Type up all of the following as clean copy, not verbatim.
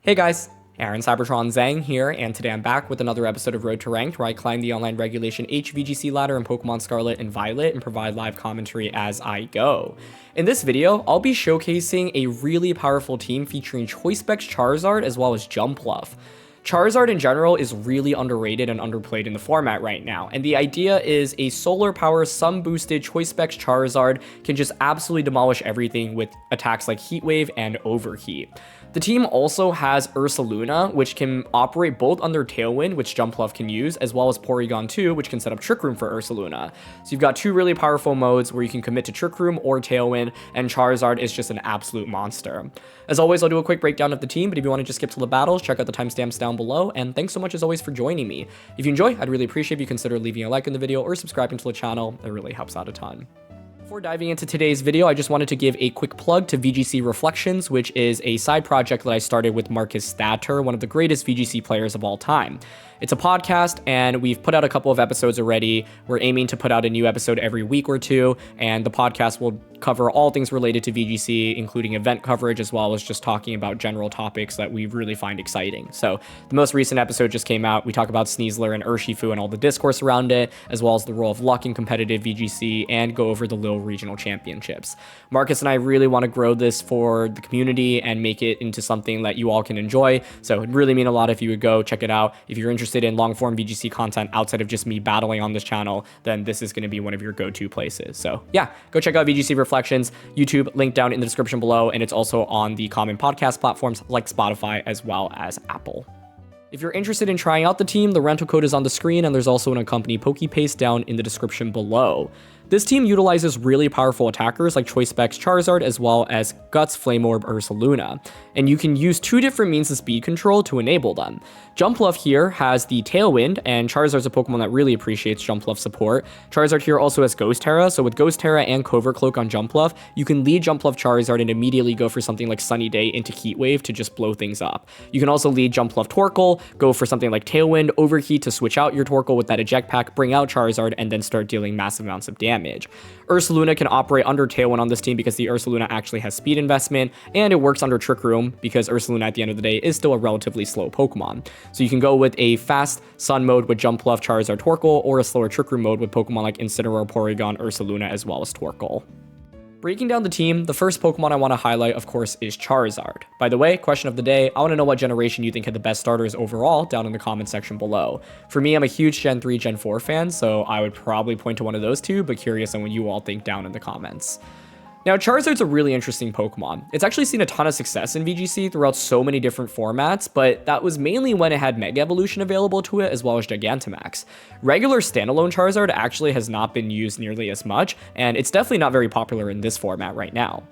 Hey guys, Aaron Cybertron Zhang here, and today I'm back with another episode of Road to Ranked, where I climb the online regulation HUGE VGC ladder in Pokemon Scarlet and Violet and provide live commentary as I go. In this video, I'll be showcasing a really powerful team featuring Choice Specs Charizard as well as Jumpluff. Charizard in general is really underrated and underplayed in the format right now, and the idea is a solar power sun boosted Choice Specs Charizard can just absolutely demolish everything with attacks like Heat Wave and Overheat. The team also has Ursaluna, which can operate both under Tailwind, which Jumpluff can use, as well as Porygon 2, which can set up Trick Room for Ursaluna. So you've got two really powerful modes where you can commit to Trick Room or Tailwind, and Charizard is just an absolute monster. As always, I'll do a quick breakdown of the team, but if you want to just skip to the battles, check out the timestamps down below, and thanks so much as always for joining me. If you enjoy, I'd really appreciate if you consider leaving a like on the video or subscribing to the channel. It really helps out a ton. Before diving into today's video, I just wanted to give a quick plug to VGC Reflections, which is a side project that I started with Marcus Statter, one of the greatest VGC players of all time. It's a podcast, and we've put out a couple of episodes already. We're aiming to put out a new episode every week or two, and the podcast will cover all things related to VGC, including event coverage, as well as just talking about general topics that we really find exciting. So the most recent episode just came out. We talk about Sneasler and Urshifu and all the discourse around it, as well as the role of luck in competitive VGC, and go over the Lille Regional Championships. Marcus and I really want to grow this for the community and make it into something that you all can enjoy. So it'd really mean a lot if you would go check it out. If you're interested in long-form VGC content outside of just me battling on this channel, then this is going to be one of your go-to places. So yeah, go check out VGC Reflections, YouTube, link down in the description below, and it's also on the common podcast platforms like Spotify as well as Apple. If you're interested in trying out the team, the rental code is on the screen, and there's also an accompanying PokePaste down in the description below. This team utilizes really powerful attackers like Choice Specs Charizard as well as Guts, Flame Orb, Ursaluna, and you can use two different means of speed control to enable them. Jumpluff here has the Tailwind, and Charizard's a Pokemon that really appreciates Jumpluff support. Charizard here also has Ghost Terra, so with Ghost Terra and Covert Cloak on Jumpluff, you can lead Jumpluff Charizard and immediately go for something like Sunny Day into Heat Wave to just blow things up. You can also lead Jumpluff Torkoal, go for something like Tailwind, Overheat to switch out your Torkoal with that eject pack, bring out Charizard, and then start dealing massive amounts of damage. Ursaluna can operate under Tailwind on this team because the Ursaluna actually has speed investment, and it works under Trick Room because Ursaluna at the end of the day is still a relatively slow Pokemon. So you can go with a fast Sun mode with Jumpluff, Charizard, Torkoal, or a slower Trick Room mode with Pokemon like Incineroar, Porygon, Ursaluna, as well as Torkoal. Breaking down the team, the first Pokemon I want to highlight, of course, is Charizard. By the way, question of the day, I want to know what generation you think had the best starters overall down in the comment section below. For me, I'm a huge Gen 3, Gen 4 fan, so I would probably point to one of those two, but curious on what you all think down in the comments. Now, Charizard's a really interesting Pokemon. It's actually seen a ton of success in VGC throughout so many different formats, but that was mainly when it had Mega Evolution available to it, as well as Gigantamax. Regular standalone Charizard actually has not been used nearly as much, and it's definitely not very popular in this format right now.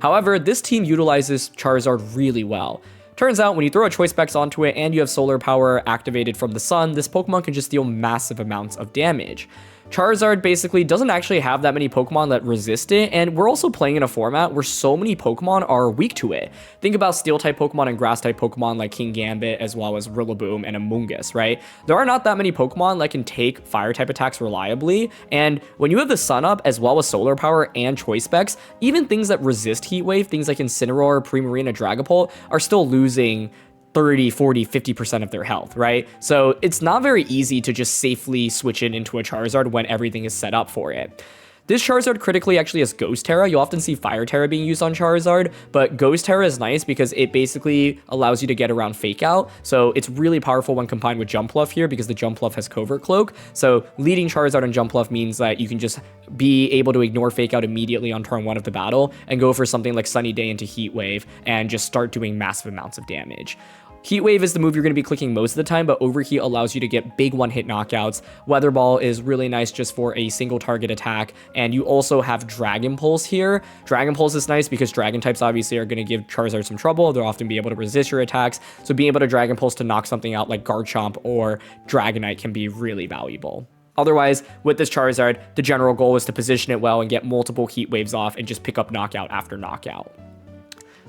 However, this team utilizes Charizard really well. Turns out when you throw a Choice Specs onto it and you have solar power activated from the sun, this Pokemon can just deal massive amounts of damage. Charizard basically doesn't actually have that many Pokemon that resist it, and we're also playing in a format where so many Pokemon are weak to it. Think about Steel-type Pokemon and Grass-type Pokemon like King Gambit as well as Rillaboom and Amoonguss, right? There are not that many Pokemon that can take Fire-type attacks reliably, and when you have the Sun up as well as Solar Power and Choice Specs, even things that resist Heat Wave, things like Incineroar, Primarina, Dragapult, are still losing 30, 40, 50% of their health, right? So it's not very easy to just safely switch it into a Charizard when everything is set up for it. This Charizard critically actually has Ghost Terra. You'll often see Fire Terra being used on Charizard, but Ghost Terra is nice because it basically allows you to get around Fake Out. So it's really powerful when combined with Jumpluff here because the Jumpluff has Covert Cloak. So leading Charizard and Jumpluff means that you can just be able to ignore Fake Out immediately on turn 1 of the battle and go for something like Sunny Day into Heat Wave and just start doing massive amounts of damage. Heat Wave is the move you're going to be clicking most of the time, but Overheat allows you to get big one-hit knockouts. Weather Ball is really nice just for a single target attack, and you also have Dragon Pulse here. Dragon Pulse is nice because Dragon types obviously are going to give Charizard some trouble. They'll often be able to resist your attacks, so being able to Dragon Pulse to knock something out like Garchomp or Dragonite can be really valuable. Otherwise, with this Charizard, the general goal is to position it well and get multiple Heat Waves off and just pick up knockout after knockout.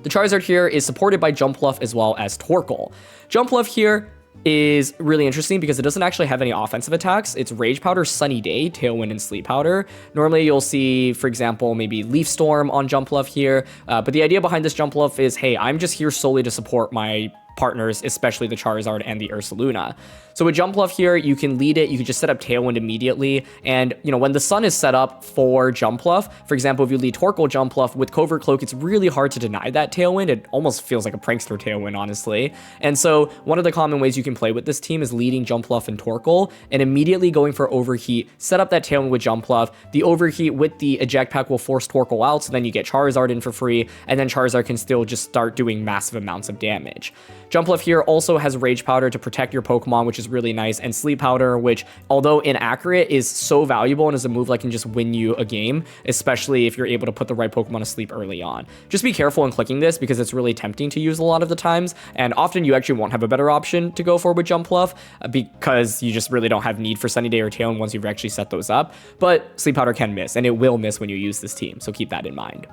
The Charizard here is supported by Jumpluff as well as Torkoal. Jumpluff here is really interesting because it doesn't actually have any offensive attacks. It's Rage Powder, Sunny Day, Tailwind, and Sleep Powder. Normally you'll see, for example, maybe Leaf Storm on Jumpluff here, but the idea behind this Jumpluff is, hey, I'm just here solely to support my partners, especially the Charizard and the Ursaluna. So with Jumpluff here, you can lead it, you can just set up Tailwind immediately, and when the sun is set up for Jumpluff, for example, if you lead Torkoal Jumpluff with Covert Cloak, it's really hard to deny that Tailwind. It almost feels like a prankster Tailwind, honestly. And so one of the common ways you can play with this team is leading Jumpluff and Torkoal, and immediately going for Overheat, set up that Tailwind with Jumpluff. The Overheat with the Eject Pack will force Torkoal out, so then you get Charizard in for free, and then Charizard can still just start doing massive amounts of damage. Jumpluff here also has Rage Powder to protect your Pokemon, which is really nice, and Sleep Powder, which, although inaccurate, is so valuable and is a move that can just win you a game, especially if you're able to put the right Pokemon to sleep early on. Just be careful in clicking this because it's really tempting to use a lot of the times, and often you actually won't have a better option to go for with Jumpluff because you just really don't have need for Sunny Day or Tailwind once you've actually set those up, but Sleep Powder can miss, and it will miss when you use this team, so keep that in mind.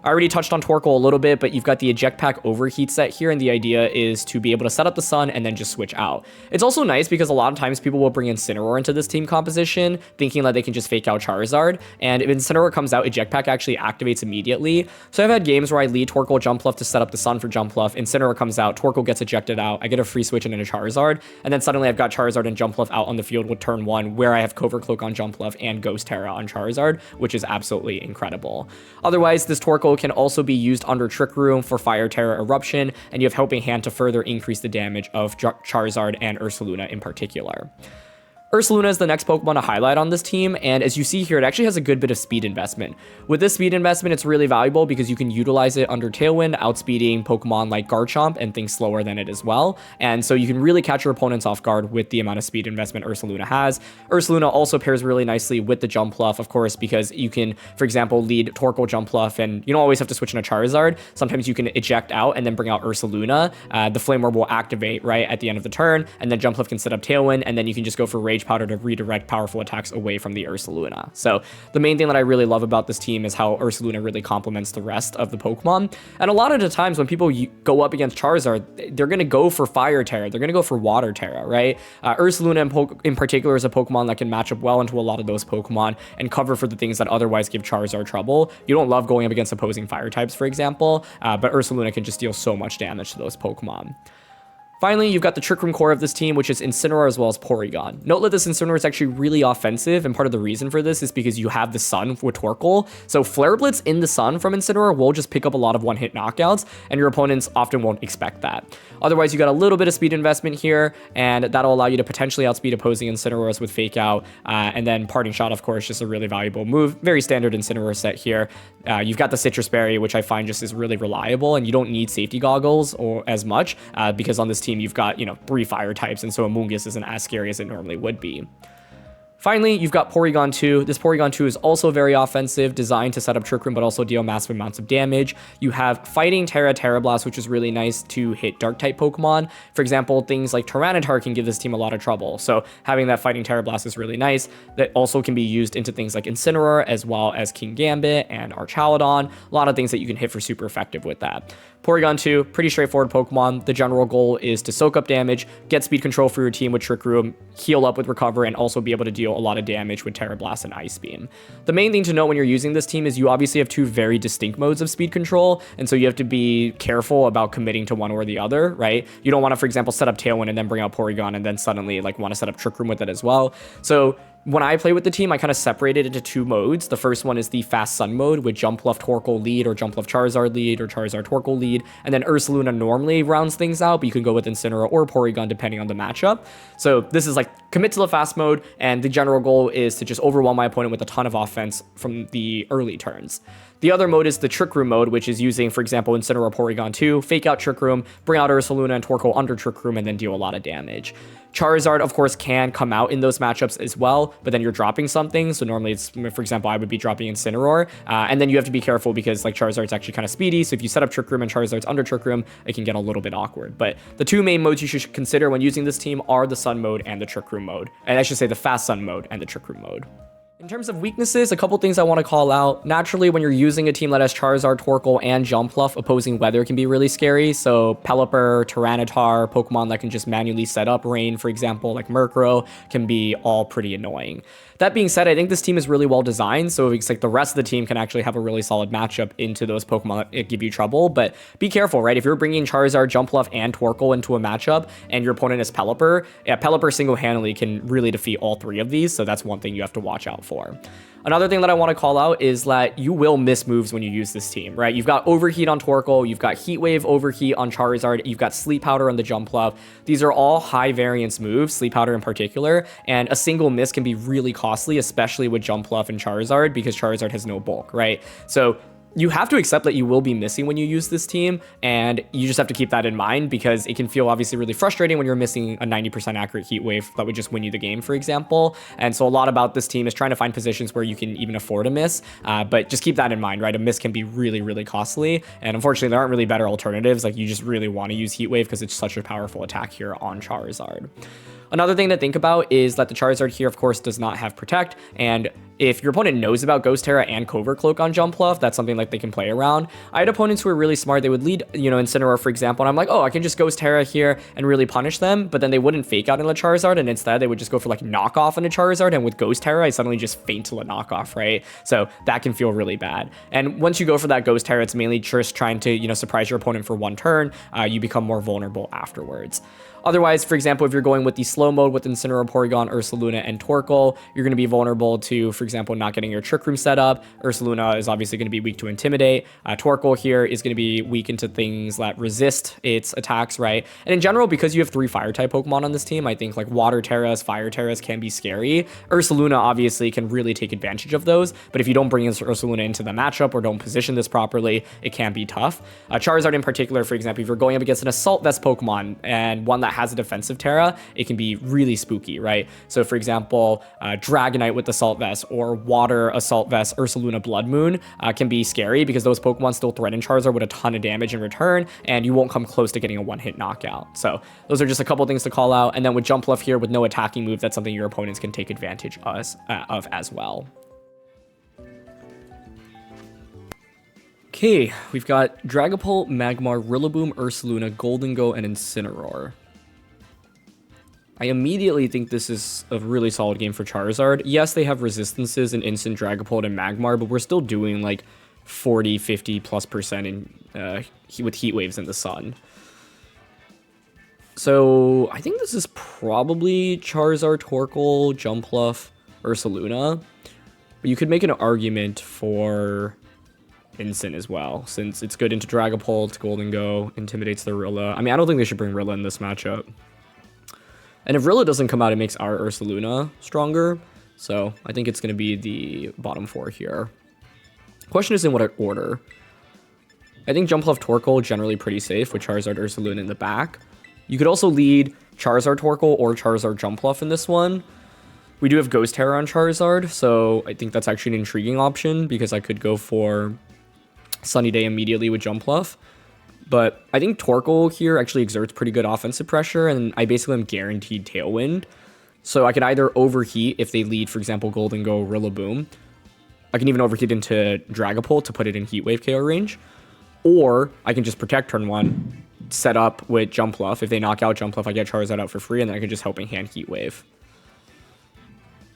I already touched on Torkoal a little bit, but you've got the Eject Pack Overheat set here, and the idea is to be able to set up the sun and then just switch out. It's also nice because a lot of times people will bring Incineroar into this team composition, thinking that they can just fake out Charizard, and if Incineroar comes out, Eject Pack actually activates immediately. So I've had games where I lead Torkoal Jumpluff to set up the sun for Jumpluff, Incineroar comes out, Torkoal gets ejected out, I get a free switch into Charizard, and then suddenly I've got Charizard and Jumpluff out on the field with turn 1, where I have Covert Cloak on Jumpluff and Ghost Terra on Charizard, which is absolutely incredible. Otherwise, this Torkoal can also be used under Trick Room for Fire Terra Eruption, and you have Helping Hand to further increase the damage of Charizard and Ursaluna in particular. Ursaluna is the next Pokemon to highlight on this team, and as you see here, it actually has a good bit of speed investment. With this speed investment, it's really valuable because you can utilize it under Tailwind, outspeeding Pokemon like Garchomp and things slower than it as well, and so you can really catch your opponents off guard with the amount of speed investment Ursaluna has. Ursaluna also pairs really nicely with the Jumpluff, of course, because you can, for example, lead Torkoal Jumpluff, and you don't always have to switch in a Charizard. Sometimes you can eject out and then bring out Ursaluna. The Flame Orb will activate right at the end of the turn, and then Jumpluff can set up Tailwind, and then you can just go for Rage Powder to redirect powerful attacks away from the Ursaluna. So the main thing that I really love about this team is how Ursaluna really complements the rest of the Pokemon. And a lot of the times when people go up against Charizard, they're going to go for Fire Terra, they're going to go for Water Terra, right? Ursaluna in particular is a Pokemon that can match up well into a lot of those Pokemon and cover for the things that otherwise give Charizard trouble. You don't love going up against opposing fire types, for example, but Ursaluna can just deal so much damage to those Pokemon. Finally, you've got the Trick Room core of this team, which is Incineroar as well as Porygon. Note that this Incineroar is actually really offensive, and part of the reason for this is because you have the Sun with Torkoal. So Flare Blitz in the Sun from Incineroar will just pick up a lot of one-hit knockouts, and your opponents often won't expect that. Otherwise, you got a little bit of speed investment here, and that'll allow you to potentially outspeed opposing Incineroars with Fake Out, and then Parting Shot, of course, just a really valuable move. Very standard Incineroar set here. You've got the Citrus Berry, which I find just is really reliable, and you don't need safety goggles or as much because on this team you've got 3 fire types, and so Amoonguss isn't as scary as it normally would be. Finally, you've got Porygon 2. This Porygon 2 is also very offensive, designed to set up Trick Room, but also deal massive amounts of damage. You have Fighting Terra Blast, which is really nice to hit Dark-type Pokemon. For example, things like Tyranitar can give this team a lot of trouble, so having that Fighting Terra Blast is really nice. That also can be used into things like Incineroar, as well as King Gambit and Archaludon. A lot of things that you can hit for super effective with that. Porygon 2, pretty straightforward Pokemon. The general goal is to soak up damage, get speed control for your team with Trick Room, heal up with Recover, and also be able to deal a lot of damage with Terra Blast and Ice Beam. The main thing to note when you're using this team is you obviously have 2 very distinct modes of speed control, and so you have to be careful about committing to one or the other, right? You don't want to, for example, set up Tailwind and then bring out Porygon and then suddenly want to set up Trick Room with it as well. So when I play with the team, I kind of separated it into 2 modes. The first one is the Fast Sun mode with Jumpluff Torkoal lead or Jumpluff Charizard lead or Charizard Torkoal lead, and then Ursaluna normally rounds things out, but you can go with Incineroar or Porygon depending on the matchup. So this is commit to the fast mode, and the general goal is to just overwhelm my opponent with a ton of offense from the early turns. The other mode is the Trick Room mode, which is using, for example, Incineroar, Porygon 2, fake out Trick Room, bring out Ursaluna and Torkoal under Trick Room, and then deal a lot of damage. Charizard, of course, can come out in those matchups as well, but then you're dropping something. So normally it's, for example, I would be dropping Incineroar, and then you have to be careful because Charizard's actually kind of speedy. So if you set up Trick Room and Charizard's under Trick Room, it can get a little bit awkward. But the 2 main modes you should consider when using this team are the Sun mode and the Trick Room mode. And I should say the Fast Sun mode and the Trick Room mode. In terms of weaknesses, a couple things I want to call out. Naturally, when you're using a team that has Charizard, Torkoal, and Jumpluff, opposing weather can be really scary. So Pelipper, Tyranitar, Pokemon that can just manually set up rain, for example, like Murkrow, can be all pretty annoying. That being said, I think this team is really well designed, so it's like the rest of the team can actually have a really solid matchup into those Pokemon that give you trouble. But be careful, right? If you're bringing Charizard, Jumpluff, and Torkoal into a matchup, and your opponent is Pelipper, yeah, Pelipper single-handedly can really defeat all three of these, so that's one thing you have to watch out for. Another thing that I want to call out is that you will miss moves when you use this team, right? You've got Overheat on Torkoal, you've got Heat Wave Overheat on Charizard, you've got Sleep Powder on the Jumpluff. These are all high variance moves, Sleep Powder in particular, and a single miss can be really costly, especially with Jumpluff and Charizard, because Charizard has no bulk, right? So you have to accept that you will be missing when you use this team, and you just have to keep that in mind, because it can feel obviously really frustrating when you're missing a 90% accurate Heat Wave that would just win you the game, for example. And so a lot about this team is trying to find positions where you can even afford a miss, but just keep that in mind, right? A miss can be really, really costly, and unfortunately there aren't really better alternatives. Like, you just really want to use Heat Wave because it's such a powerful attack here on Charizard. Another thing to think about is that the Charizard here, of course, does not have Protect, and if your opponent knows about Ghost Terra and Covert Cloak on Jumpluff, that's something like they can play around. I had opponents who were really smart. They would lead, Incineroar, for example, and I'm like, oh, I can just Ghost Terra here and really punish them, but then they wouldn't fake out into Charizard, and instead they would just go for like knockoff into Charizard, and with Ghost Terra, I suddenly just faint to a knockoff, right? So that can feel really bad. And once you go for that Ghost Terra, it's mainly just trying to, surprise your opponent for one turn. You become more vulnerable afterwards. Otherwise, for example, if you're going with the slow mode with Incineroar, Porygon, Ursaluna, and Torkoal, you're going to be vulnerable to, for example, not getting your Trick Room set up. Ursaluna is obviously going to be weak to Intimidate. Torkoal here is going to be weak into things that resist its attacks, right? And in general, because you have 3 Fire-type Pokemon on this team, I think like Water Terras, Fire Terras can be scary. Ursaluna obviously can really take advantage of those, but if you don't bring Ursaluna into the matchup or don't position this properly, it can be tough. Charizard in particular, for example, if you're going up against an Assault Vest Pokemon and one that has a defensive Terra, it can be really spooky, right? So for example, Dragonite with Assault Vest or Water Assault Vest Ursaluna Blood Moon can be scary because those Pokemon still threaten Charizard with a ton of damage in return, and you won't come close to getting a one-hit knockout. So those are just a couple things to call out. And then with Jumpluff here with no attacking move, that's something your opponents can take advantage of as well. Okay, we've got Dragapult, Magmar, Rillaboom, Ursaluna, Goldengo, and Incineroar. I immediately think this is a really solid game for Charizard. Yes, they have resistances in Instant, Dragapult, and Magmar, but we're still doing like 40, 50+% in with Heat Waves in the sun. So I think this is probably Charizard, Torkoal, Jumpluff, Ursaluna. But you could make an argument for Instant as well, since it's good into Dragapult, Goldengo, intimidates the Rilla. I mean, I don't think they should bring Rilla in this matchup. And if Rilla doesn't come out, it makes our Ursaluna stronger. So I think it's going to be the bottom 4 here. Question is in what order. I think Jumpluff, Torkoal generally pretty safe with Charizard, Ursaluna in the back. You could also lead Charizard, Torkoal or Charizard, Jumpluff in this one. We do have Ghost Terra on Charizard, so I think that's actually an intriguing option because I could go for Sunny Day immediately with Jumpluff. But I think Torkoal here actually exerts pretty good offensive pressure, and I basically am guaranteed Tailwind. So I could either overheat if they lead, for example, Goldengo, Rillaboom. I can even overheat into Dragapult to put it in Heat Wave KO range. Or I can just protect turn 1, set up with Jumpluff. If they knock out Jumpluff, I get Charizard out for free, and then I can just helping hand Heat Wave.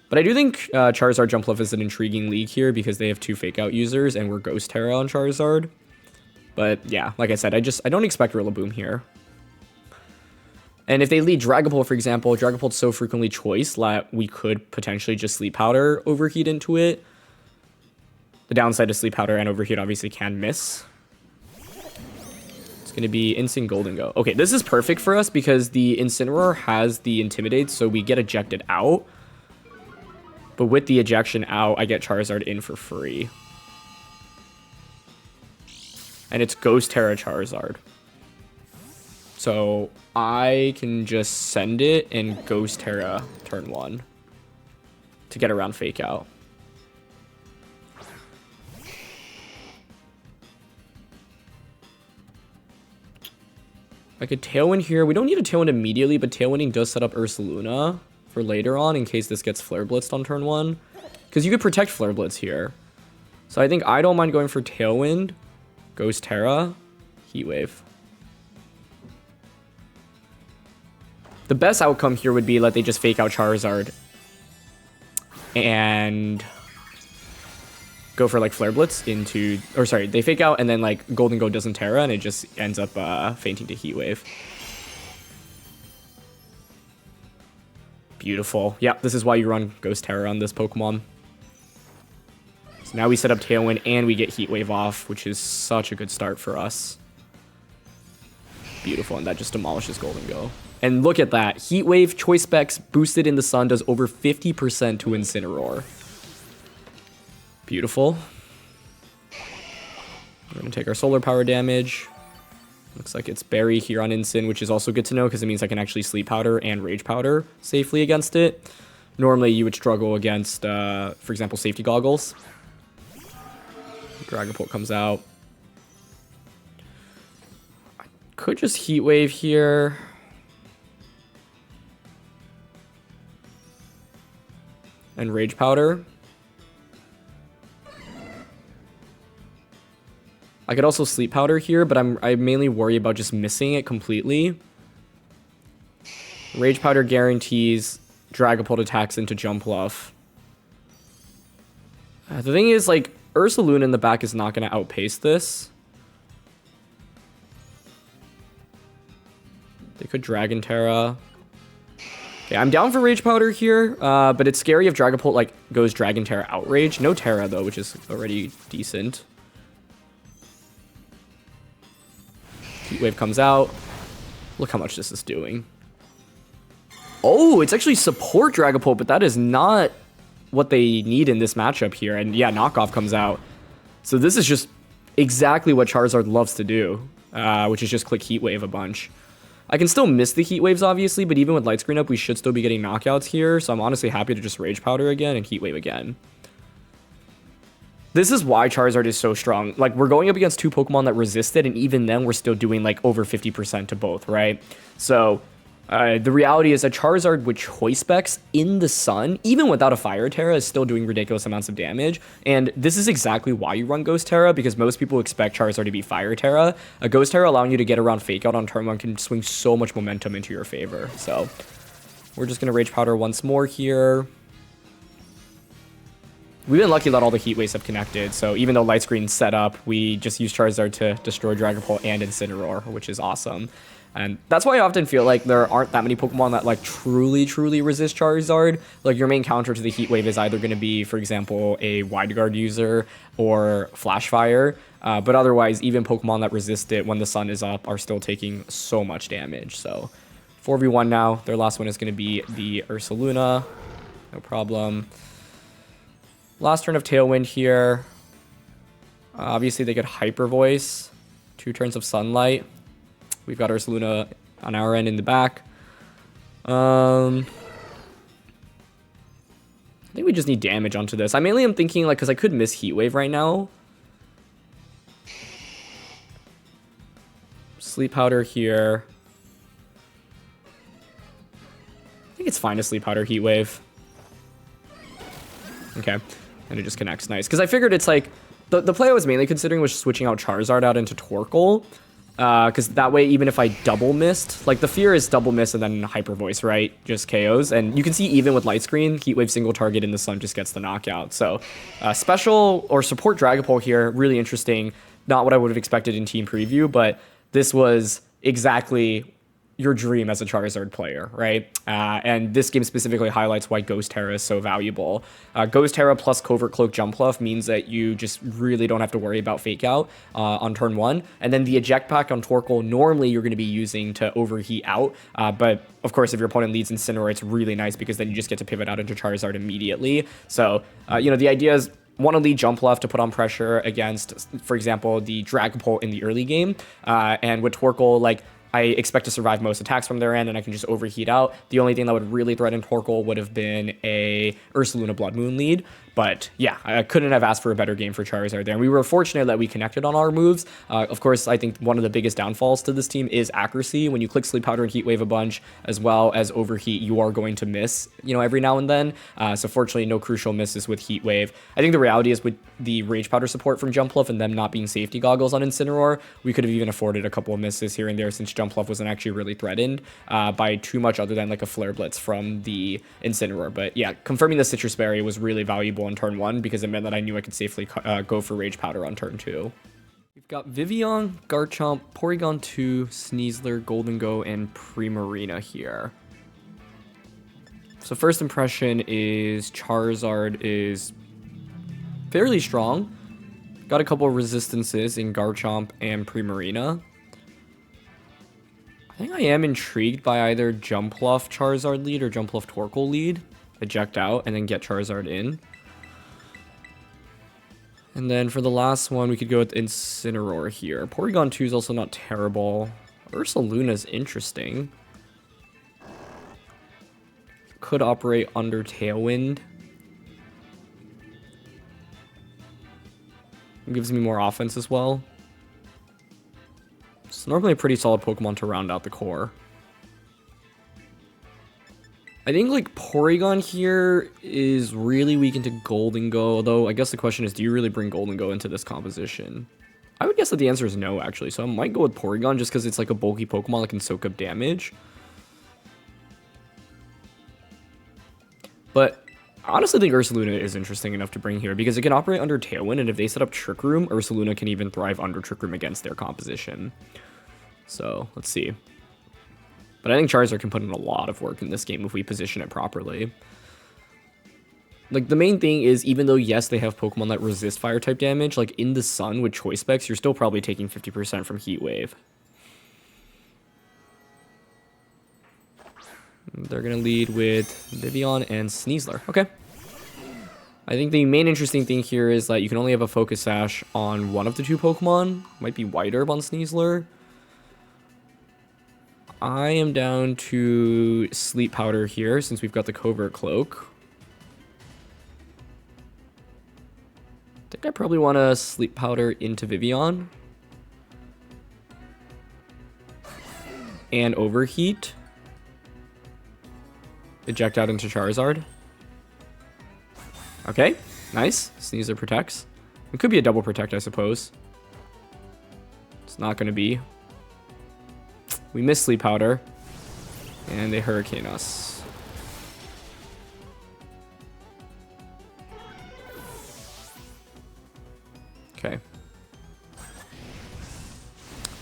But I do think Charizard, Jumpluff is an intriguing league here because they have 2 Fake Out users, and we're Ghost Terra on Charizard. But yeah, like I said, I don't expect Rillaboom here. And if they lead Dragapult, for example, Dragapult's so frequently choice that we could potentially just Sleep Powder overheat into it. The downside of Sleep Powder and overheat obviously can miss. It's going to be Instant Goldengo. Okay, this is perfect for us because the Incineroar has the Intimidate, so we get ejected out. But with the ejection out, I get Charizard in for free. And it's Ghost Terra Charizard. So I can just send it and Ghost Terra turn 1 to get around Fake Out. I could Tailwind here. We don't need a Tailwind immediately, but Tailwinding does set up Ursaluna for later on in case this gets Flare Blitzed on turn 1. Because you could protect Flare Blitz here. So I think I don't mind going for Tailwind, Ghost Terra, Heat Wave. The best outcome here would be let they just fake out Charizard and go for like Flare Blitz into, or sorry, they fake out and then like Golden Go doesn't Terra and it just ends up fainting to Heat Wave. Beautiful. Yeah, this is why you run Ghost Terra on this Pokemon. So now we set up Tailwind and we get Heat Wave off, which is such a good start for us. Beautiful, and that just demolishes Golden Go. And look at that. Heat Wave, Choice Specs, boosted in the sun, does over 50% to Incineroar. Beautiful. We're going to take our Solar Power damage. Looks like it's Berry here on Incin, which is also good to know because it means I can actually Sleep Powder and Rage Powder safely against it. Normally, you would struggle against, for example, Safety Goggles. Dragapult comes out. I could just Heat Wave here. And Rage Powder. I could also Sleep Powder here, but I mainly worry about just missing it completely. Rage Powder guarantees Dragapult attacks into Jumpluff. The thing is, like, Ursaluna in the back is not going to outpace this. They could Dragon Terra. Okay, I'm down for Rage Powder here, but it's scary if Dragapult, like, goes Dragon Terra Outrage. No Terra, though, which is already decent. Heat Wave comes out. Look how much this is doing. Oh, it's actually support Dragapult, but that is not what they need in this matchup here. And yeah, Knockoff comes out. So this is just exactly what Charizard loves to do, which is just click Heat Wave a bunch. I can still miss the Heat Waves, obviously, but even with Light Screen up, we should still be getting knockouts here. So I'm honestly happy to just Rage Powder again and Heat Wave again. This is why Charizard is so strong. Like, we're going up against two Pokemon that resist it, and even then, we're still doing, like, over 50% to both, right? So, the reality is that Charizard with Choice Specs in the sun, even without a Fire Terra, is still doing ridiculous amounts of damage. And this is exactly why you run Ghost Terra, because most people expect Charizard to be Fire Terra. A Ghost Terra allowing you to get around Fake Out on turn 1 can swing so much momentum into your favor. So, we're just going to Rage Powder once more here. We've been lucky that all the Heat Waves have connected, so even though Light Screen's set up, we just use Charizard to destroy Dragapult and Incineroar, which is awesome. And that's why I often feel like there aren't that many Pokemon that like truly resist Charizard. Like your main counter to the Heat Wave is either going to be, for example, a Wide Guard user or Flash Fire. But otherwise, even Pokemon that resist it when the sun is up are still taking so much damage. So 4v1 now. Their last one is going to be the Ursaluna. No problem. Last turn of Tailwind here. Obviously, they get Hyper Voice. 2 turns of Sunlight. We've got Ursaluna on our end in the back. I think we just need damage onto this. I mainly am thinking, like, because I could miss Heat Wave right now. Sleep Powder here. I think it's fine to Sleep Powder Heat Wave. Okay. And it just connects. Nice. Because I figured it's like... The play I was mainly considering was switching out Charizard out into Torkoal. Because that way, even if I double missed... Like, the fear is double miss and then Hyper Voice, right? Just KOs. And you can see even with Light Screen, Heat Wave single target in the sun just gets the knockout. So, special or support Dragapult here. Really interesting. Not what I would have expected in Team Preview, but this was exactly your dream as a Charizard player, right? And this game specifically highlights why Ghost Terra is so valuable. Ghost Terra plus Covert Cloak Jumpluff means that you just really don't have to worry about Fake Out on turn 1. And then the Eject Pack on Torkoal, normally you're going to be using to overheat out. But of course, if your opponent leads Incineroar, it's really nice because then you just get to pivot out into Charizard immediately. So, the idea is want to lead Jumpluff to put on pressure against, for example, the Dragapult in the early game. And with Torkoal, like, I expect to survive most attacks from their end, and I can just overheat out. The only thing that would really threaten Torkoal would have been a Ursaluna Blood Moon lead. But yeah, I couldn't have asked for a better game for Charizard there. And we were fortunate that we connected on our moves. Of course, I think one of the biggest downfalls to this team is accuracy. When you click Sleep Powder and Heat Wave a bunch, as well as Overheat, you are going to miss, every now and then. So fortunately, no crucial misses with Heat Wave. I think the reality is with the Rage Powder support from Jumpluff and them not being safety goggles on Incineroar, we could have even afforded a couple of misses here and there since Jumpluff wasn't actually really threatened by too much other than like a Flare Blitz from the Incineroar. But yeah, confirming the Citrus Berry was really valuable on turn 1 because it meant that I knew I could safely go for Rage Powder on turn 2. We've got Vivillon, Garchomp, Porygon 2, Sneasler, Golden Go, and Primarina here. So first impression is Charizard is fairly strong. Got a couple of resistances in Garchomp and Primarina. I think I am intrigued by either Jumpluff Charizard lead or Jumpluff Torkoal lead. Eject out and then get Charizard in. And then for the last one, we could go with Incineroar here. Porygon 2 is also not terrible. Ursaluna is interesting. Could operate under Tailwind. It gives me more offense as well. It's normally a pretty solid Pokemon to round out the core. I think like Porygon here is really weak into Golden Go, although I guess the question is, do you really bring Golden Go into this composition? I would guess that the answer is no, actually, so I might go with Porygon just because it's like a bulky Pokemon that can soak up damage. But I honestly think Ursaluna is interesting enough to bring here because it can operate under Tailwind, and if they set up Trick Room, Ursaluna can even thrive under Trick Room against their composition. So, let's see. But I think Charizard can put in a lot of work in this game if we position it properly. Like, the main thing is, even though, yes, they have Pokemon that resist Fire-type damage, like, in the Sun with Choice Specs, you're still probably taking 50% from Heat Wave. They're going to lead with Vivillon and Sneasler. Okay. I think the main interesting thing here is that you can only have a Focus Sash on one of the two Pokemon. Might be White Herb on Sneasler. I am down to Sleep Powder here since we've got the Covert Cloak. I think I probably want to Sleep Powder into Vivillon. And Overheat. Eject out into Charizard. Okay, nice. Sneasler protects. It could be a double protect, I suppose. It's not going to be. We miss Sleep Powder. And they Hurricane us. Okay.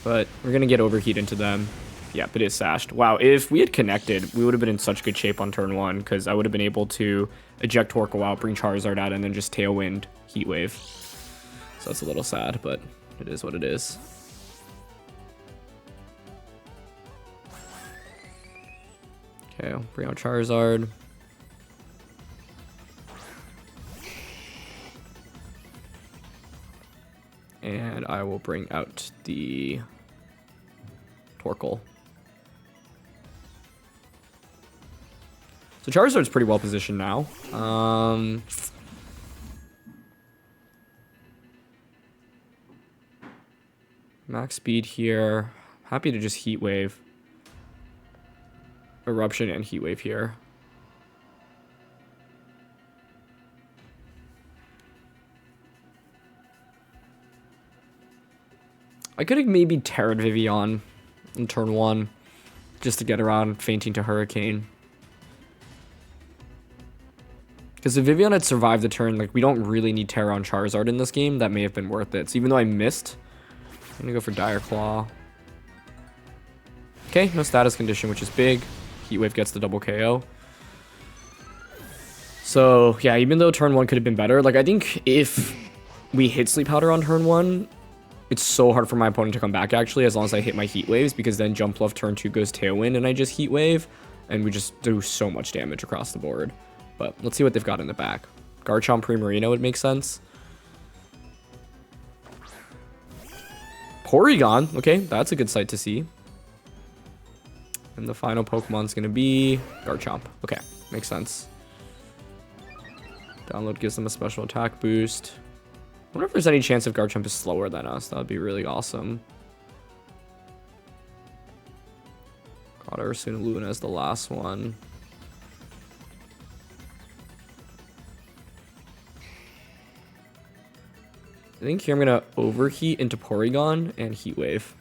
But we're going to get Overheat into them. Yep, it is sashed. Wow, if we had connected, we would have been in such good shape on turn 1, because I would have been able to eject Torkoal out, bring Charizard out, and then just Tailwind Heat Wave. So that's a little sad, but it is what it is. Okay, I'll bring out Charizard. And I will bring out the Torkoal. So Charizard's pretty well positioned now. Max speed here. Happy to just Heat Wave. Eruption and Heat Wave here. I could have maybe Terran Vivillon in turn 1 just to get around fainting to Hurricane. Because if Vivillon had survived the turn, like, we don't really need Terra on Charizard in this game. That may have been worth it. So even though I missed, I'm going to go for Dire Claw. Okay, no status condition, which is big. Heat Wave gets the double KO. So, yeah, even though turn 1 could have been better, like, I think if we hit Sleep Powder on turn 1, it's so hard for my opponent to come back, actually, as long as I hit my Heat Waves, because then Jumpluff turn 2 goes Tailwind, and I just Heat Wave, and we just do so much damage across the board. But let's see what they've got in the back. Garchomp Primarina would make sense. Porygon. Okay, that's a good sight to see. And the final Pokemon's going to be Garchomp. Okay, makes sense. Download gives them a special attack boost. I wonder if there's any chance if Garchomp is slower than us. That would be really awesome. Got Ursaluna as the last one. I think here I'm going to overheat into Porygon and Heat Wave.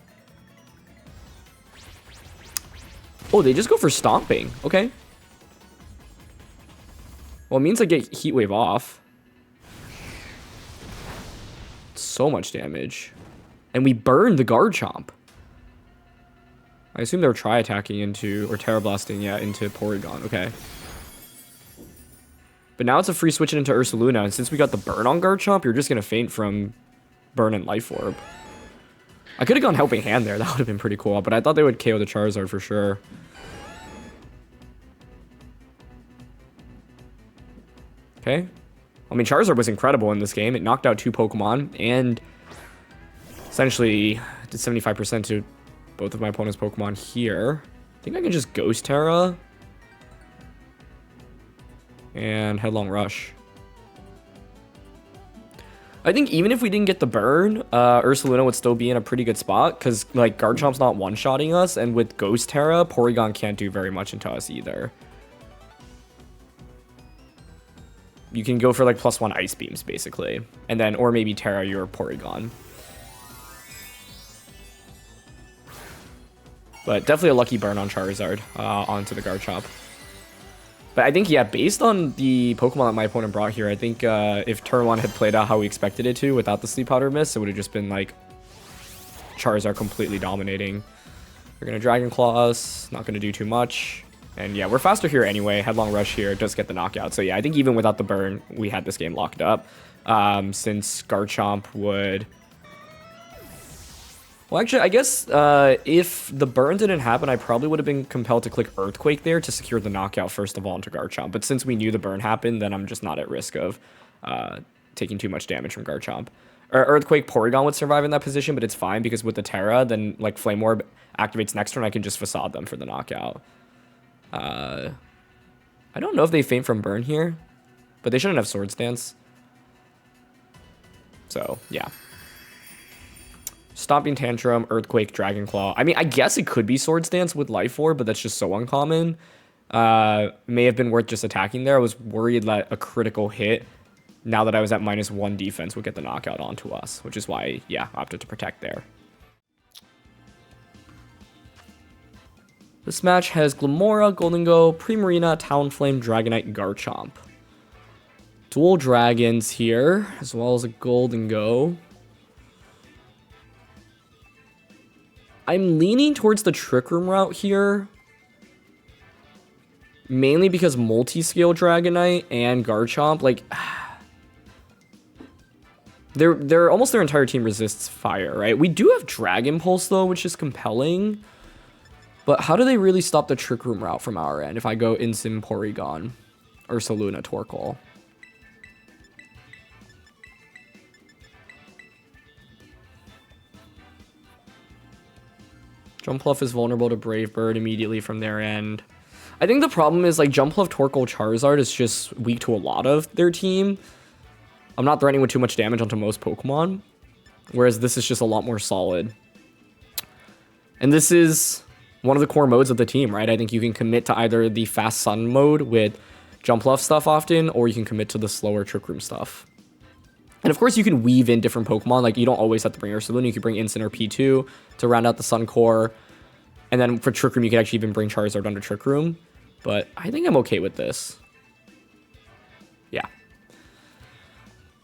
Oh, they just go for stomping. Okay. Well, it means I get Heat Wave off. So much damage. And we burned the Garchomp. I assume they were Tri-attacking into, or Terra Blasting, yeah, into Porygon. Okay. But now it's a free switch into Ursaluna, and since we got the burn on Garchomp, you're just going to faint from Burn and Life Orb. I could have gone Helping Hand there. That would have been pretty cool, but I thought they would KO the Charizard for sure. Okay. I mean, Charizard was incredible in this game. It knocked out 2 Pokemon and essentially did 75% to both of my opponent's Pokemon here. I think I can just Ghost Terra and Headlong Rush. I think even if we didn't get the burn, Ursaluna would still be in a pretty good spot because like Garchomp's not one-shotting us, and with Ghost Terra, Porygon can't do very much into us either. You can go for like +1 Ice Beams basically, and then or maybe Terra your Porygon. But definitely a lucky burn on Charizard onto the Garchomp. But I think, yeah, based on the Pokemon that my opponent brought here, I think if turn 1 had played out how we expected it to without the Sleep Powder Mist, it would have just been like Charizard completely dominating. We're going to Dragon Claw us, not going to do too much. And yeah, we're faster here anyway. Headlong Rush here does get the knockout. So yeah, I think even without the burn, we had this game locked up. Since Garchomp would... Well, actually, I guess if the burn didn't happen, I probably would have been compelled to click Earthquake there to secure the knockout first of all into Garchomp. But since we knew the burn happened, then I'm just not at risk of taking too much damage from Garchomp. Earthquake Porygon would survive in that position, but it's fine because with the Terra, then like Flame Orb activates next turn, I can just Facade them for the knockout. I don't know if they faint from burn here, but they shouldn't have Swords Dance. So, yeah. Stomping Tantrum, Earthquake, Dragon Claw. I mean, I guess it could be Swords Dance with Life Orb, but that's just so uncommon. May have been worth just attacking there. I was worried that a critical hit, now that I was at -1 defense, would get the knockout onto us, which is why, yeah, opted to protect there. This match has Glimmora, Goldengo, Primarina, Talonflame, Dragonite, Garchomp. Dual Dragons here, as well as a Goldengo. I'm leaning towards the Trick Room route here. Mainly because Multi-Scale Dragonite and Garchomp, like... They're almost their entire team resists fire, right? We do have Dragon Pulse, though, which is compelling. But how do they really stop the Trick Room route from our end if I go Incin, Porygon, Ursaluna, Torkoal? Jumpluff is vulnerable to Brave Bird immediately from their end. I think the problem is like Jumpluff, Torkoal, Charizard is just weak to a lot of their team. I'm not threatening with too much damage onto most Pokemon, whereas this is just a lot more solid. And this is one of the core modes of the team, right? I think you can commit to either the Fast Sun mode with Jumpluff stuff often, or you can commit to the slower Trick Room stuff. And of course, you can weave in different Pokemon. Like, you don't always have to bring Ursaluna. You can bring Incin or P2 to round out the Sun Core. And then for Trick Room, you can actually even bring Charizard under Trick Room. But I think I'm okay with this. Yeah.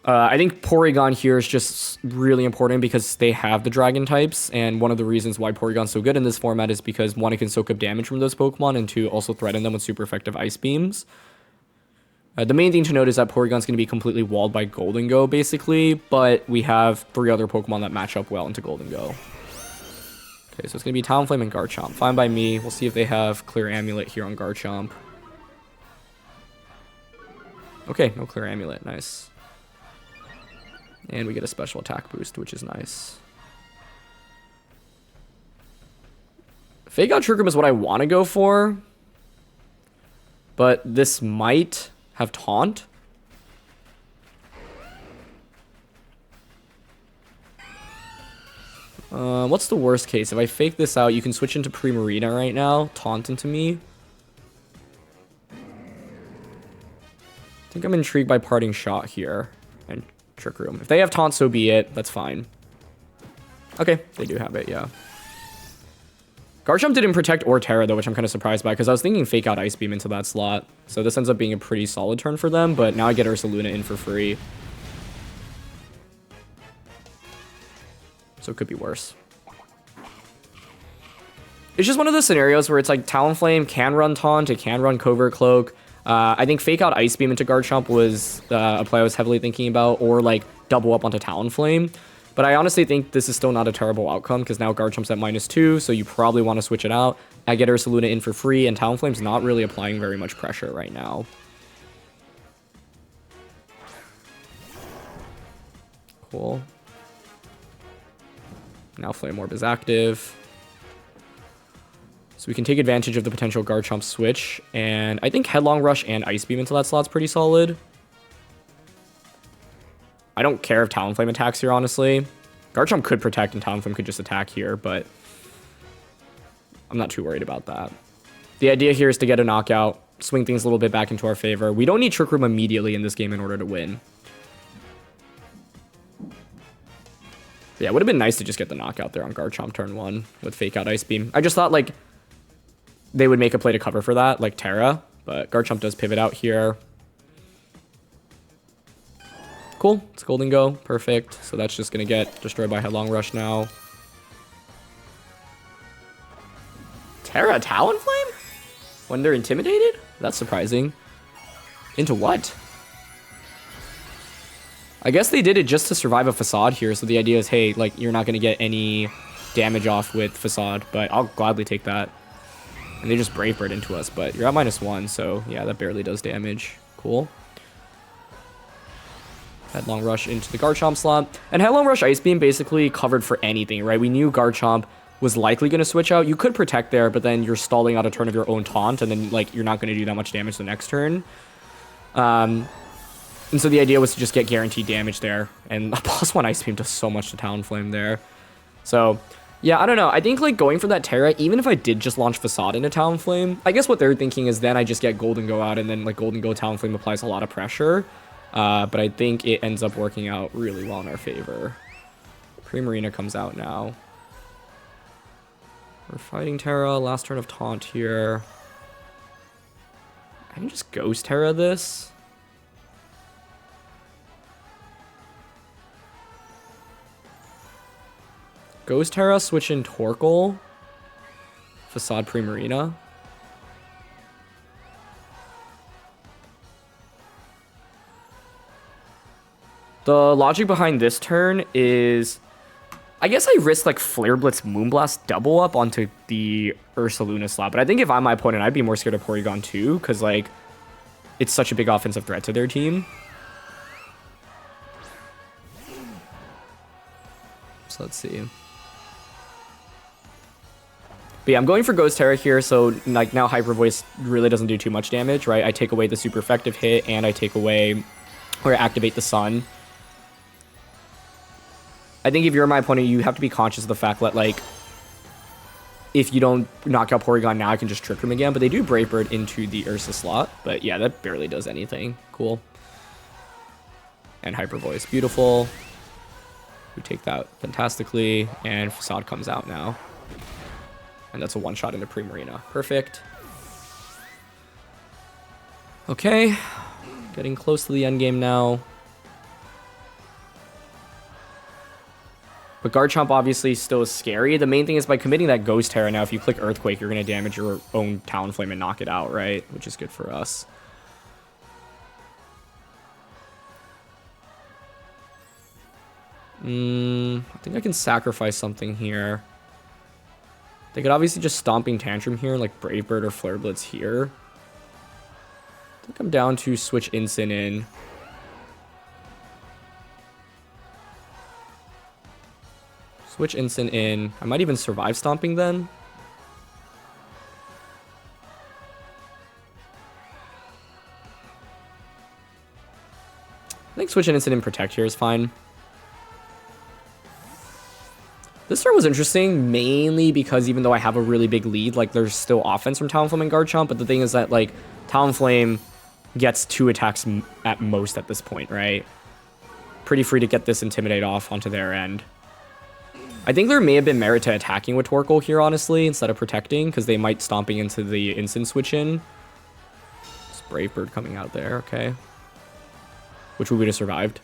I think Porygon here is just really important because they have the Dragon types. And one of the reasons why Porygon's so good in this format is because, one, it can soak up damage from those Pokemon, and two, also threaten them with super effective Ice Beams. The main thing to note is that Porygon's going to be completely walled by Goldengo, basically, but we have 3 other Pokemon that match up well into Goldengo. Okay, so it's going to be Talonflame and Garchomp. Fine by me. We'll see if they have Clear Amulet here on Garchomp. Okay, no Clear Amulet. Nice. And we get a special attack boost, which is nice. Fake Out Trick Room is what I want to go for, but this might have Taunt. What's the worst case? If I fake this out, you can switch into Primarina right now. Taunt into me. I think I'm intrigued by Parting Shot here. And Trick Room. If they have Taunt, so be it. That's fine. Okay, they do have it, yeah. Garchomp didn't protect or Terra, though, which I'm kind of surprised by, because I was thinking fake out Ice Beam into that slot. So this ends up being a pretty solid turn for them, but now I get Ursaluna in for free. So it could be worse. It's just one of those scenarios where it's like Talonflame can run Taunt, it can run Covert Cloak. I think fake out Ice Beam into Garchomp was a play I was heavily thinking about, or like double up onto Talonflame. But I honestly think this is still not a terrible outcome, because now Garchomp's at -2, so you probably want to switch it out. I get Ursaluna in for free, and Talonflame's not really applying very much pressure right now. Cool. Now Flame Orb is active. So we can take advantage of the potential Garchomp switch, and I think Headlong Rush and Ice Beam into that slot's pretty solid. I don't care if Talonflame attacks here, honestly. Garchomp could protect and Talonflame could just attack here, but I'm not too worried about that. The idea here is to get a knockout, swing things a little bit back into our favor. We don't need Trick Room immediately in this game in order to win. Yeah, it would have been nice to just get the knockout there on Garchomp turn 1 with Fake Out Ice Beam. I just thought, like, they would make a play to cover for that, like Terra, but Garchomp does pivot out here. Cool, it's Golden Go, perfect. So that's just gonna get destroyed by Headlong Rush now. Terra Talonflame? When they're intimidated? That's surprising. Into what? I guess they did it just to survive a Facade here, so the idea is, hey, like, you're not gonna get any damage off with Facade, but I'll gladly take that. And they just Brave Bird into us, but you're at -1, so yeah, that barely does damage. Cool. Headlong Rush into the Garchomp slot. And Headlong Rush Ice Beam basically covered for anything, right? We knew Garchomp was likely going to switch out. You could protect there, but then you're stalling out a turn of your own Taunt, and then, like, you're not going to do that much damage the next turn. And so the idea was to just get guaranteed damage there. And a +1 Ice Beam does so much to Talonflame there. So, yeah, I don't know. I think, like, going for that Terra, even if I did just launch Facade into Talonflame, I guess what they're thinking is then I just get Golden Go out, and then, like, Golden Go Talonflame applies a lot of pressure. But I think it ends up working out really well in our favor. Primarina comes out now. We're fighting Terra. Last turn of Taunt here. I can just Ghost Terra this. Ghost Terra, switch in Torkoal. Facade Primarina. The logic behind this turn is, I guess I risk like Flare Blitz Moonblast double up onto the Ursaluna slot, but I think if I'm my opponent, I'd be more scared of Porygon too, because like it's such a big offensive threat to their team. So let's see. But yeah, I'm going for Ghost Terra here, so like now Hyper Voice really doesn't do too much damage, right? I take away the super effective hit, and I take away or activate the Sun. I think if you're my opponent, you have to be conscious of the fact that, like, if you don't knock out Porygon now, I can just Trick Room again. But they do Brave Bird into the Ursa slot. But yeah, that barely does anything. Cool. And Hyper Voice. Beautiful. We take that fantastically. And Facade comes out now. And that's a one-shot into Primarina. Perfect. Okay. Getting close to the end game now. But Garchomp obviously still is scary. The main thing is by committing that Ghost Terra now, if you click Earthquake, you're going to damage your own Talonflame and knock it out, right? Which is good for us. I think I can sacrifice something here. They could obviously just Stomping Tantrum here, like Brave Bird or Flare Blitz here. I think I'm down to switch Incin in. Switch Incin in. I might even survive Stomping then. I think switching Incin in Protect here is fine. This turn was interesting, mainly because even though I have a really big lead, like, there's still offense from Talonflame and Garchomp, but the thing is that, like, Talonflame gets 2 attacks at most at this point, right? Pretty free to get this Intimidate off onto their end. I think there may have been merit to attacking with Torkoal here, honestly, instead of protecting, because they might stomping into the instant switch in. It's Brave Bird coming out there, okay. Which we would have survived.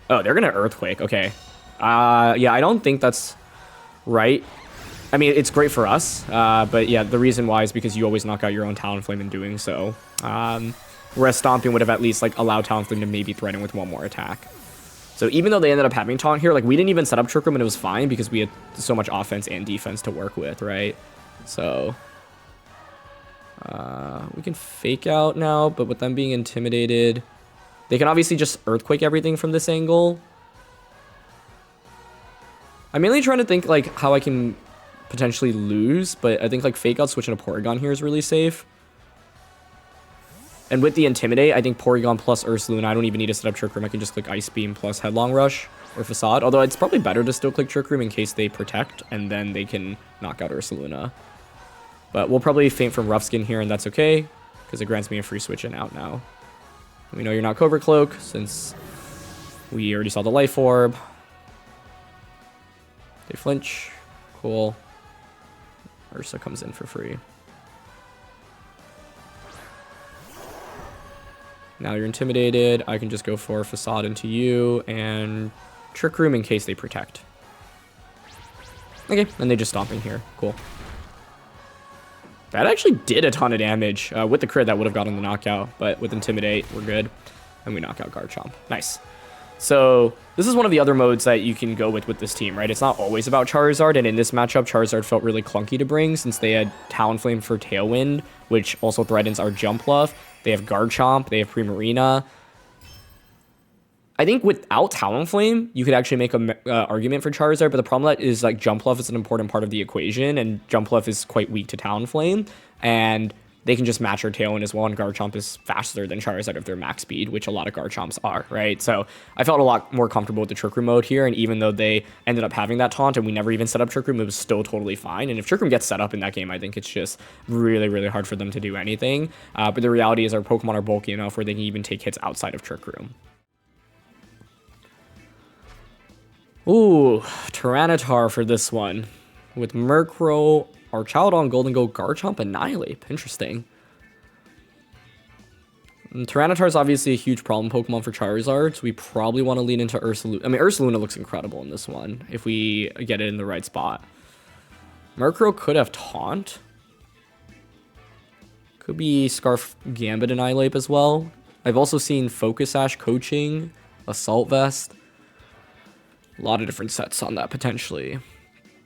Oh, they're going to Earthquake, okay. Yeah, I don't think that's right. I mean, it's great for us, but yeah, the reason why is because you always knock out your own Talonflame in doing so. Whereas Stomping would have at least, like, allowed Talonflame to maybe threaten with 1 more attack. So even though they ended up having Taunt here, like, we didn't even set up Trick Room and it was fine because we had so much offense and defense to work with, right? So we can Fake Out now, but with them being intimidated, they can obviously just Earthquake everything from this angle. I'm mainly trying to think, like, how I can potentially lose, but I think, like, Fake Out switching to Porygon here is really safe. And with the Intimidate, I think Porygon plus Ursaluna, I don't even need to set up Trick Room. I can just click Ice Beam plus Headlong Rush or Facade. Although it's probably better to still click Trick Room in case they protect, and then they can knock out Ursaluna. But we'll probably faint from Rough Skin here, and that's okay, because it grants me a free switch in out now. We know you're not Covert Cloak, since we already saw the Life Orb. They flinch. Cool. Ursa comes in for free. Now you're intimidated. I can just go for Facade into you and Trick Room in case they protect. Okay, and they just Stomping here. Cool. That actually did a ton of damage. With the crit, that would have gotten the knockout, but with Intimidate, we're good. And we knock out Garchomp. Nice. So this is one of the other modes that you can go with this team, right? It's not always about Charizard, and in this matchup, Charizard felt really clunky to bring since they had Talonflame for Tailwind, which also threatens our Jumpluff. They have Garchomp, they have Primarina. I think without Talonflame, you could actually make an argument for Charizard, but the problem is, like, Jumpluff is an important part of the equation, and Jumpluff is quite weak to Talonflame, and they can just match our Tailwind as well, and Garchomp is faster than Charizard if they're max speed, which a lot of Garchomps are, right? So I felt a lot more comfortable with the Trick Room mode here, and even though they ended up having that taunt and we never even set up Trick Room, it was still totally fine. And if Trick Room gets set up in that game, I think it's just really, really hard for them to do anything. But the reality is our Pokemon are bulky enough where they can even take hits outside of Trick Room. Ooh, Tyranitar for this one. With Murkrow, our Child-on Golden Go, Garchomp, Annihilate. Interesting. Tyranitar is obviously a huge problem Pokemon for Charizard, so we probably want to lean into Ursaluna. I mean, Ursaluna looks incredible in this one, if we get it in the right spot. Murkrow could have Taunt. Could be Scarf Gambit Annihilate as well. I've also seen Focus Sash coaching, Assault Vest. A lot of different sets on that, potentially.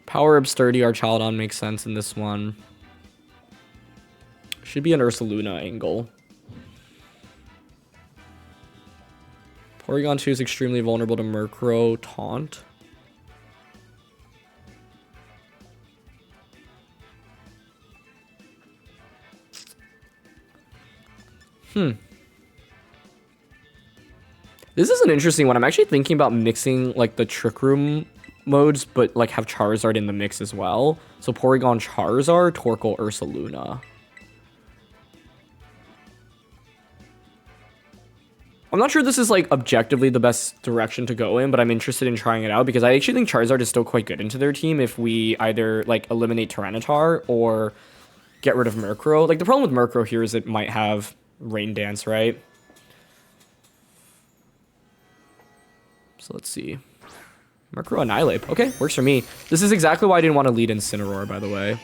Power Absurdity, our Child-on makes sense in this one. Should be an Ursaluna angle. Porygon 2 is extremely vulnerable to Murkrow Taunt. This is an interesting one. I'm actually thinking about mixing, like, the Trick Room modes, but, like, have Charizard in the mix as well. So Porygon Charizard, Torkoal Ursaluna. I'm not sure this is, like, objectively the best direction to go in, but I'm interested in trying it out because I actually think Charizard is still quite good into their team if we either, like, eliminate Tyranitar or get rid of Murkrow. Like, the problem with Murkrow here is it might have Rain Dance, right? So let's see. Murkrow Annihilate. Okay, works for me. This is exactly why I didn't want to lead Incineroar, by the way.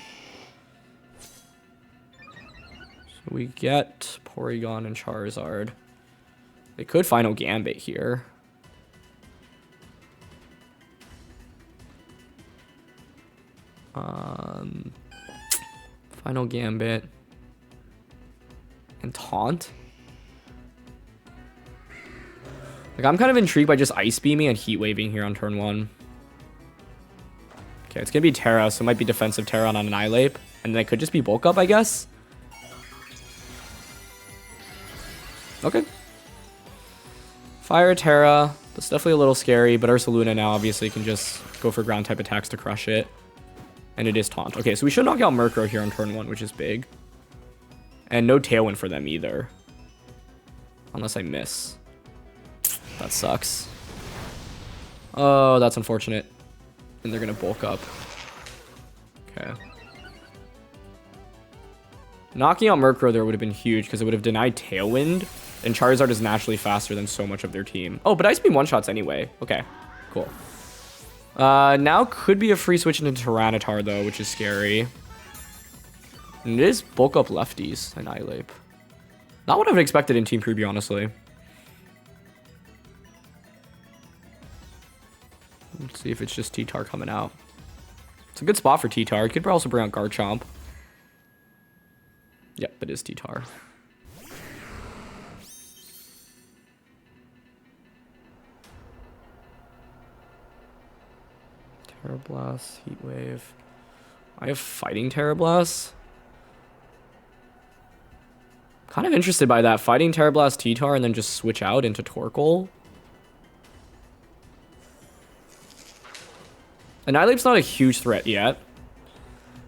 So we get Porygon and Charizard. They could Final Gambit here. Final Gambit. And Taunt. Like, I'm kind of intrigued by just Ice Beaming and Heat Waving here on turn 1. Okay, it's going to be Terra, so it might be defensive Terra on Annihilate. And then it could just be Bulk Up, I guess. Okay. Fire Terra. That's definitely a little scary, but Ursaluna now obviously can just go for ground type attacks to crush it. And it is taunt. Okay, so we should knock out Murkrow here on turn 1, which is big. And no Tailwind for them either. Unless I miss. That sucks. Oh, that's unfortunate. And they're going to bulk up. Okay. Knocking out Murkrow there would have been huge because it would have denied Tailwind. And Charizard is naturally faster than so much of their team. Oh, but Ice Beam one-shots anyway. Okay, cool. Now could be a free switch into Tyranitar, though, which is scary. And it is bulk up lefties, Annihilate. Not what I would have expected in Team Preview, honestly. Let's see if it's just T-Tar coming out. It's a good spot for T-Tar. It could also bring out Garchomp. Yep, it is T-Tar. Terrablast, Heat Wave. I have Fighting Terrablast. Kind of interested by that. Fighting Terrablast, T-Tar, and then just switch out into Torkoal. Annihilate's not a huge threat yet.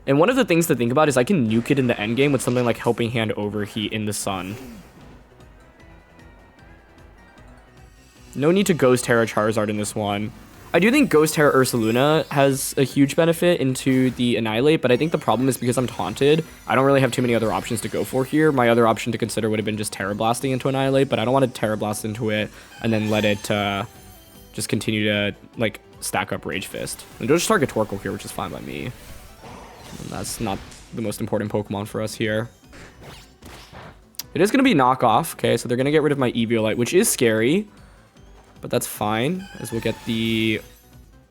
And one of the things to think about is I can nuke it in the endgame with something like Helping Hand Overheat in the sun. No need to Ghost Terra Charizard in this one. I do think Ghost Terra Ursaluna has a huge benefit into the Annihilate, but I think the problem is because I'm taunted, I don't really have too many other options to go for here. My other option to consider would have been just Terra Blasting into Annihilate, but I don't want to Terra Blast into it and then let it just continue to like stack up Rage Fist. And just target Torkoal here, which is fine by me. And that's not the most important Pokemon for us here. It is going to be knockoff. Okay, so they're going to get rid of my Eviolite, which is scary. But that's fine, as we'll get the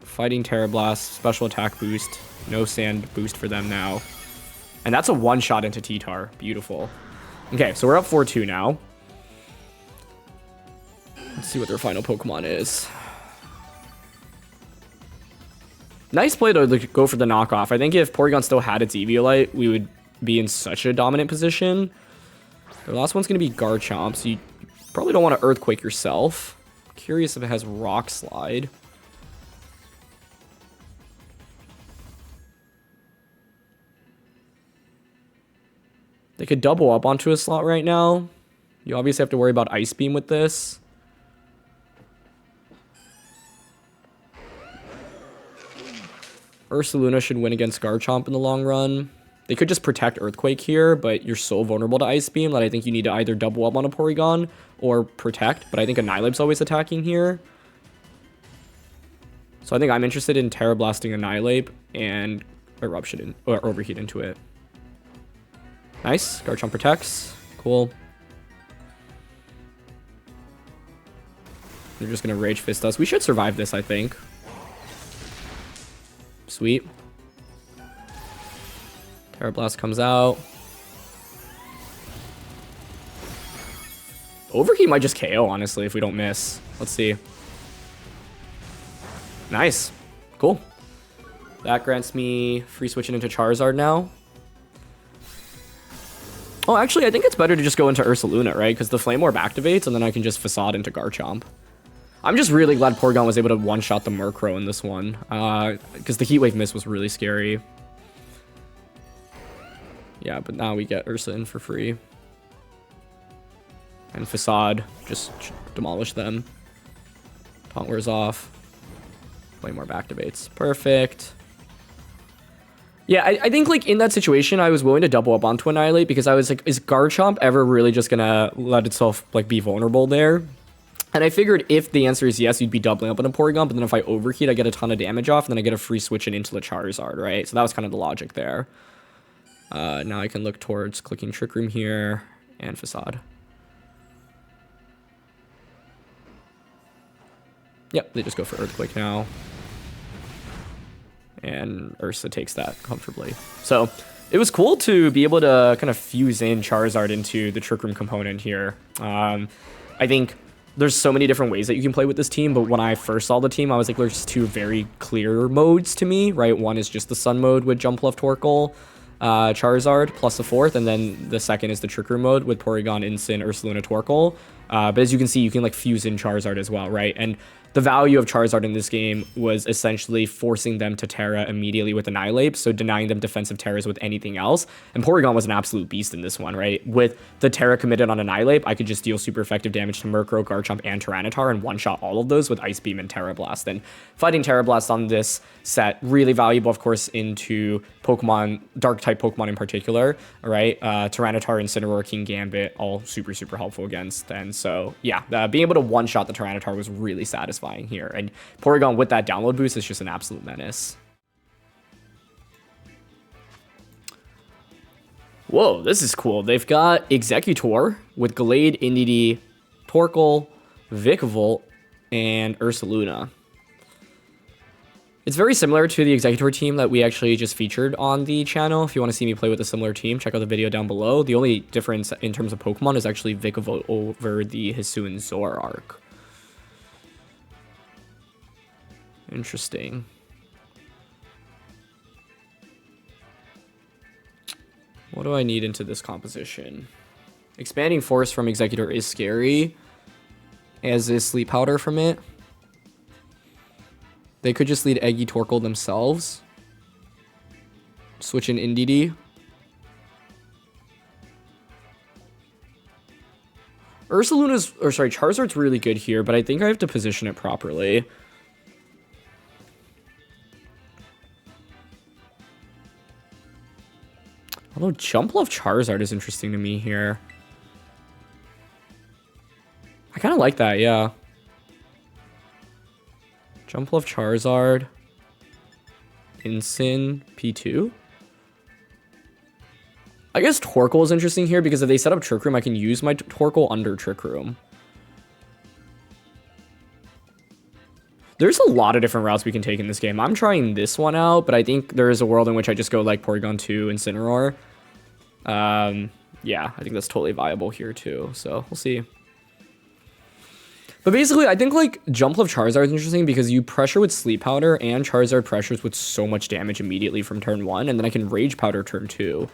Fighting Terrablast special attack boost. No sand boost for them now. And that's a one-shot into T-Tar. Beautiful. Okay, so we're up 4-2 now. Let's see what their final Pokemon is. Nice play to go for the knockoff. I think if Porygon still had its Eviolite, we would be in such a dominant position. The last one's going to be Garchomp, so you probably don't want to Earthquake yourself. Curious if it has Rock Slide. They could double up onto a slot right now. You obviously have to worry about Ice Beam with this. Ursaluna should win against Garchomp in the long run. They could just protect Earthquake here, but you're so vulnerable to Ice Beam that I think you need to either double up on a Porygon or protect. But I think Annihilate's always attacking here. So I think I'm interested in Terra Blasting Annihilate and Eruption or Overheat into it. Nice. Garchomp protects. Cool. They're just going to Rage Fist us. We should survive this, I think. Sweet. Terra Blast comes out. Overheat might just KO, honestly, if we don't miss. Let's see. Nice. Cool. That grants me free switching into Charizard now. Oh, actually, I think it's better to just go into Ursaluna, right? Because the Flame Orb activates, and then I can just Facade into Garchomp. I'm just really glad Porygon was able to one-shot the Murkrow in this one. Because the Heat Wave miss was really scary. Yeah, but now we get Ursa in for free. And Facade, just demolish them. Taunt wears off. Flame Orb activates. Perfect. Yeah, I think, like, in that situation, I was willing to double up onto Annihilate because I was like, is Garchomp ever really just gonna let itself, like, be vulnerable there? And I figured if the answer is yes, you'd be doubling up on a Porygon, but then if I Overheat, I get a ton of damage off, and then I get a free switch in into the Charizard, right? So that was kind of the logic there. Now I can look towards clicking Trick Room here and Facade. Yep, they just go for Earthquake now. And Ursa takes that comfortably. So it was cool to be able to kind of fuse in Charizard into the Trick Room component here. I think there's so many different ways that you can play with this team, but when I first saw the team, I was like, there's two very clear modes to me, right? One is just the Sun mode with Jumpluff, Torkoal, Charizard, plus the fourth, and then the second is the Trick Room mode with Porygon, Incin, Ursaluna, Torkoal. But as you can see, you can like fuse in Charizard as well, right? And the value of Charizard in this game was essentially forcing them to Terra immediately with Annihilate, so denying them defensive Terras with anything else. And Porygon was an absolute beast in this one, right? With the Terra committed on Annihilate, I could just deal super effective damage to Murkrow, Garchomp, and Tyranitar and one-shot all of those with Ice Beam and Terra Blast. And fighting Terra Blast on this set, really valuable, of course, into Pokemon, Dark-type Pokemon in particular, right? Tyranitar, Incineroar, King Gambit, all super, super helpful against. And so, yeah, being able to one-shot the Tyranitar was really satisfying here, and Porygon with that download boost is just an absolute menace. Whoa, this is cool. They've got Executor with Gallade, Indeedee, Torkoal, Vikavolt, and Ursaluna. It's very similar to the Executor team that we actually just featured on the channel. If you want to see me play with a similar team, check out the video down below. The only difference in terms of Pokemon is actually Vikavolt over the Hisuian Zoroark. Interesting. What do I need into this composition? Expanding Force from Executor is scary, as is Sleep Powder from it. They could just lead Eggy Torkoal themselves. Switch in Indeedee. Charizard's really good here, but I think I have to position it properly. Although Jumpluff Charizard is interesting to me here. I kind of like that, yeah. Jumpluff Charizard. Incin P2. I guess Torkoal is interesting here because if they set up Trick Room, I can use my Torkoal under Trick Room. There's a lot of different routes we can take in this game. I'm trying this one out, but I think there is a world in which I just go like Porygon 2 and Incineroar. Yeah, I think that's totally viable here too. So we'll see. But basically, I think like Jumpluff Charizard is interesting because you pressure with Sleep Powder and Charizard pressures with so much damage immediately from turn 1, and then I can Rage Powder turn 2.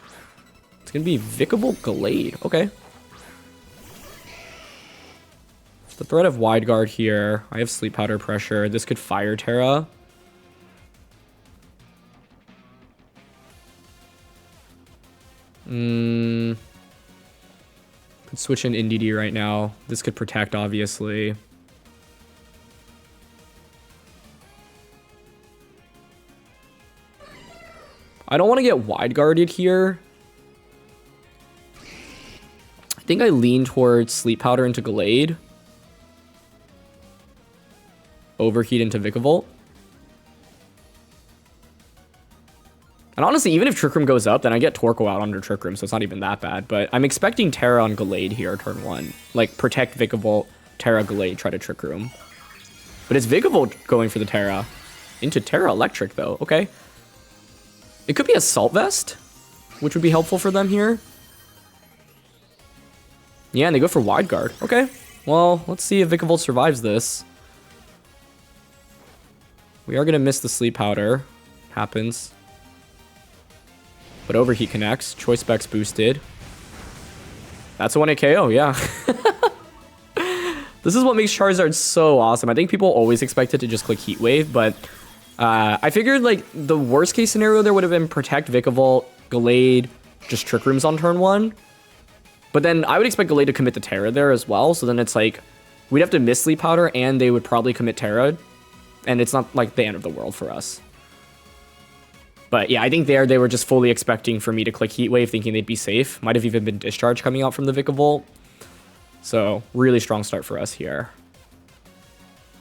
It's going to be Vikavolt Gallade. Okay. The threat of Wide Guard here. I have Sleep Powder pressure. This could Fire Terra. Could switch in Indeedee right now. This could protect, obviously. I don't want to get Wide Guarded here. I think I lean towards Sleep Powder into Gallade. Overheat into Vikavolt. And honestly, even if Trick Room goes up, then I get Torkoal out under Trick Room, so it's not even that bad. But I'm expecting Terra on Gallade here, turn 1. Like, protect Vikavolt, Terra, Gallade, try to Trick Room. But it's Vikavolt going for the Terra. Into Terra Electric, though. Okay. It could be Assault Vest, which would be helpful for them here. Yeah, and they go for Wide Guard. Okay. Well, let's see if Vikavolt survives this. We are going to miss the Sleep Powder. Happens. But Overheat connects. Choice Specs boosted. That's a 1-hit KO, yeah. This is what makes Charizard so awesome. I think people always expect it to just click Heat Wave, but I figured like the worst case scenario there would have been Protect, Vikavolt, Gallade, just Trick Rooms on turn 1. But then I would expect Gallade to commit the Terra there as well, so then it's like we'd have to miss Sleep Powder and they would probably commit Terra, and it's not like the end of the world for us. But yeah, I think they were just fully expecting for me to click Heat Wave, thinking they'd be safe. Might have even been Discharge coming out from the Vikavolt. So really strong start for us here.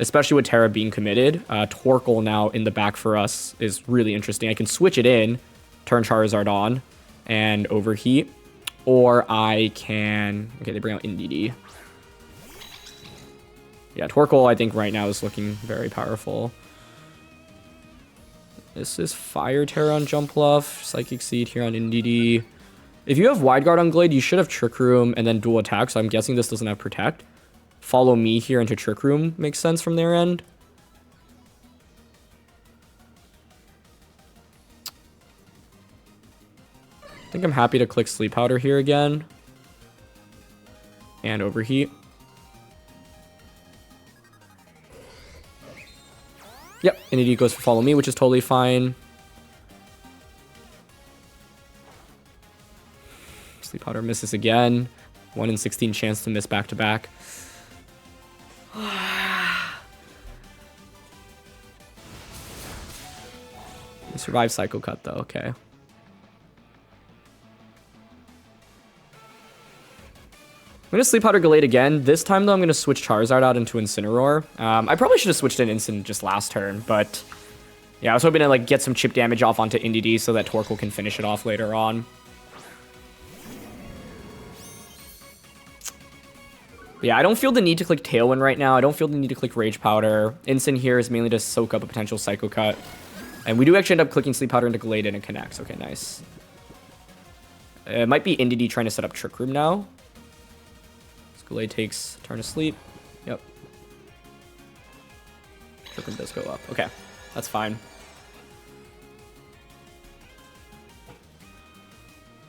Especially with Terra being committed. Torkoal now in the back for us is really interesting. I can switch it in, turn Charizard on, and Overheat. Or I can... Okay, they bring out Indeedee. Yeah, Torkoal I think right now is looking very powerful. This is Fire Terra on Jumpluff, Psychic Seed here on Indeedee. If you have Wide Guard on Glade, you should have Trick Room and then Dual Attack, so I'm guessing this doesn't have Protect. Follow Me here into Trick Room makes sense from their end. I think I'm happy to click Sleep Powder here again. And Overheat. Yep, Indeedee goes for Follow Me, which is totally fine. Sleep Powder misses again. 1 in 16 chance to miss back-to-back. Survive Psycho Cut, though. Okay. I'm going to Sleep Powder Gallade again. This time, though, I'm going to switch Charizard out into Incineroar. I probably should have switched in Incin just last turn, but yeah, I was hoping to like get some chip damage off onto Indeedee so that Torkoal can finish it off later on. Yeah, I don't feel the need to click Tailwind right now. I don't feel the need to click Rage Powder. Incin here is mainly to soak up a potential Psycho Cut. And we do actually end up clicking Sleep Powder into Gallade and it connects. Okay, nice. It might be Indeedee trying to set up Trick Room now. Gallade takes turn to sleep. Yep. Trick Room does go up. Okay, that's fine.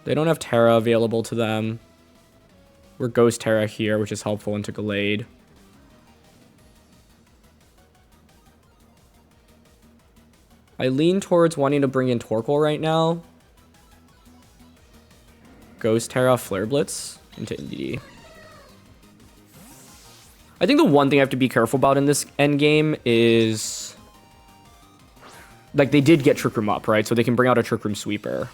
They don't have Terra available to them. We're Ghost Terra here, which is helpful into Gallade. I lean towards wanting to bring in Torkoal right now. Ghost Terra, Flare Blitz into Indeedee. I think the one thing I have to be careful about in this endgame is... like, they did get Trick Room up, right? So they can bring out a Trick Room Sweeper.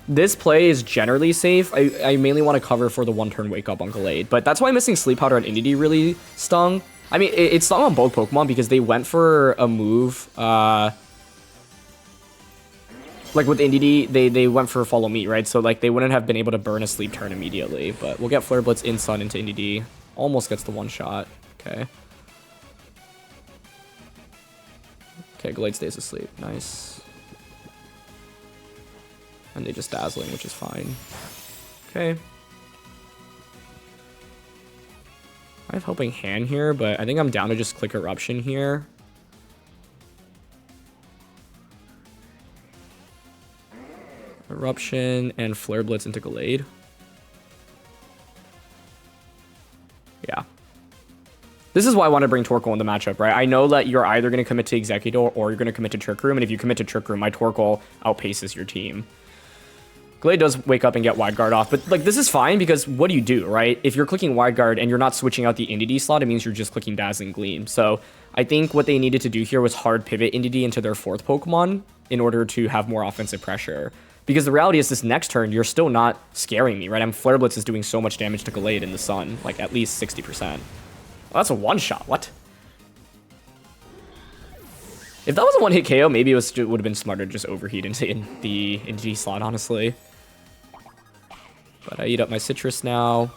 This play is generally safe. I mainly want to cover for the one-turn wake-up on Gallade. But that's why missing Sleep Powder on Indeedee really stung. I mean, it stung on both Pokemon because they went for a move... like with Indeedee, they went for Follow Me, right? So like they wouldn't have been able to burn a Sleep Turn immediately. But we'll get Flare Blitz in Sun into Indeedee. Almost gets the one shot. Okay. Okay, Gallade stays asleep. Nice. And they just Dazzling, which is fine. Okay. I have Helping Hand here, but I think I'm down to just click Eruption here. Eruption and Flare Blitz into Gallade. Yeah. This is why I want to bring Torkoal in the matchup, right? I know that you're either going to commit to Executor or you're going to commit to Trick Room, and if you commit to Trick Room, my Torkoal outpaces your team. Gallade does wake up and get Wide Guard off, but like this is fine because what do, right? If you're clicking Wide Guard and you're not switching out the Indeedee slot, it means you're just clicking Dazzling Gleam. So I think what they needed to do here was hard pivot Indeedee into their 4th Pokemon in order to have more offensive pressure. Because the reality is this next turn, you're still not scaring me, right? Flare Blitz is doing so much damage to Gallade in the Sun, like at least 60%. Well, that's a one-shot, what? If that was a one-hit KO, maybe it would have been smarter to just overheat into the Indeedee slot, honestly. But I eat up my Citrus now.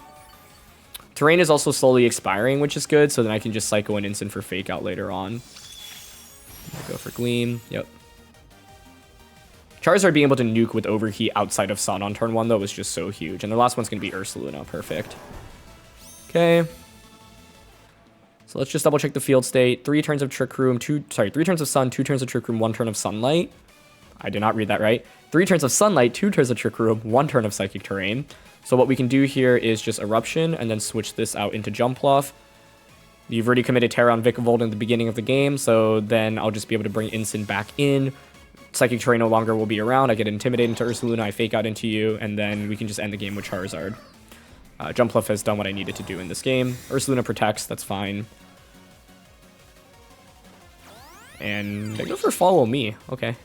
Terrain is also slowly expiring, which is good, so then I can just Psycho and Instant for Fake Out later on. I'll go for Gleam, yep. Charizard being able to nuke with Overheat outside of Sun on turn 1, though, was just so huge. And the last one's going to be Ursaluna. Perfect. Okay. So let's just double check the field state. 3 turns of Trick Room, 3 turns of Sun, 2 turns of Trick Room, 1 turn of Sunlight. I did not read that right. 3 turns of Sunlight, 2 turns of Trick Room, 1 turn of Psychic Terrain. So what we can do here is just Eruption and then switch this out into Jumpluff. You've already committed Terra on Vikavolt in the beginning of the game, so then I'll just be able to bring Incin back in. Psychic Terrain no longer will be around. I get Intimidated into Ursaluna, I Fake Out into you, and then we can just end the game with Charizard. Jumpluff has done what I needed to do in this game. Ursaluna protects, that's fine. And they go for Follow Me. Okay.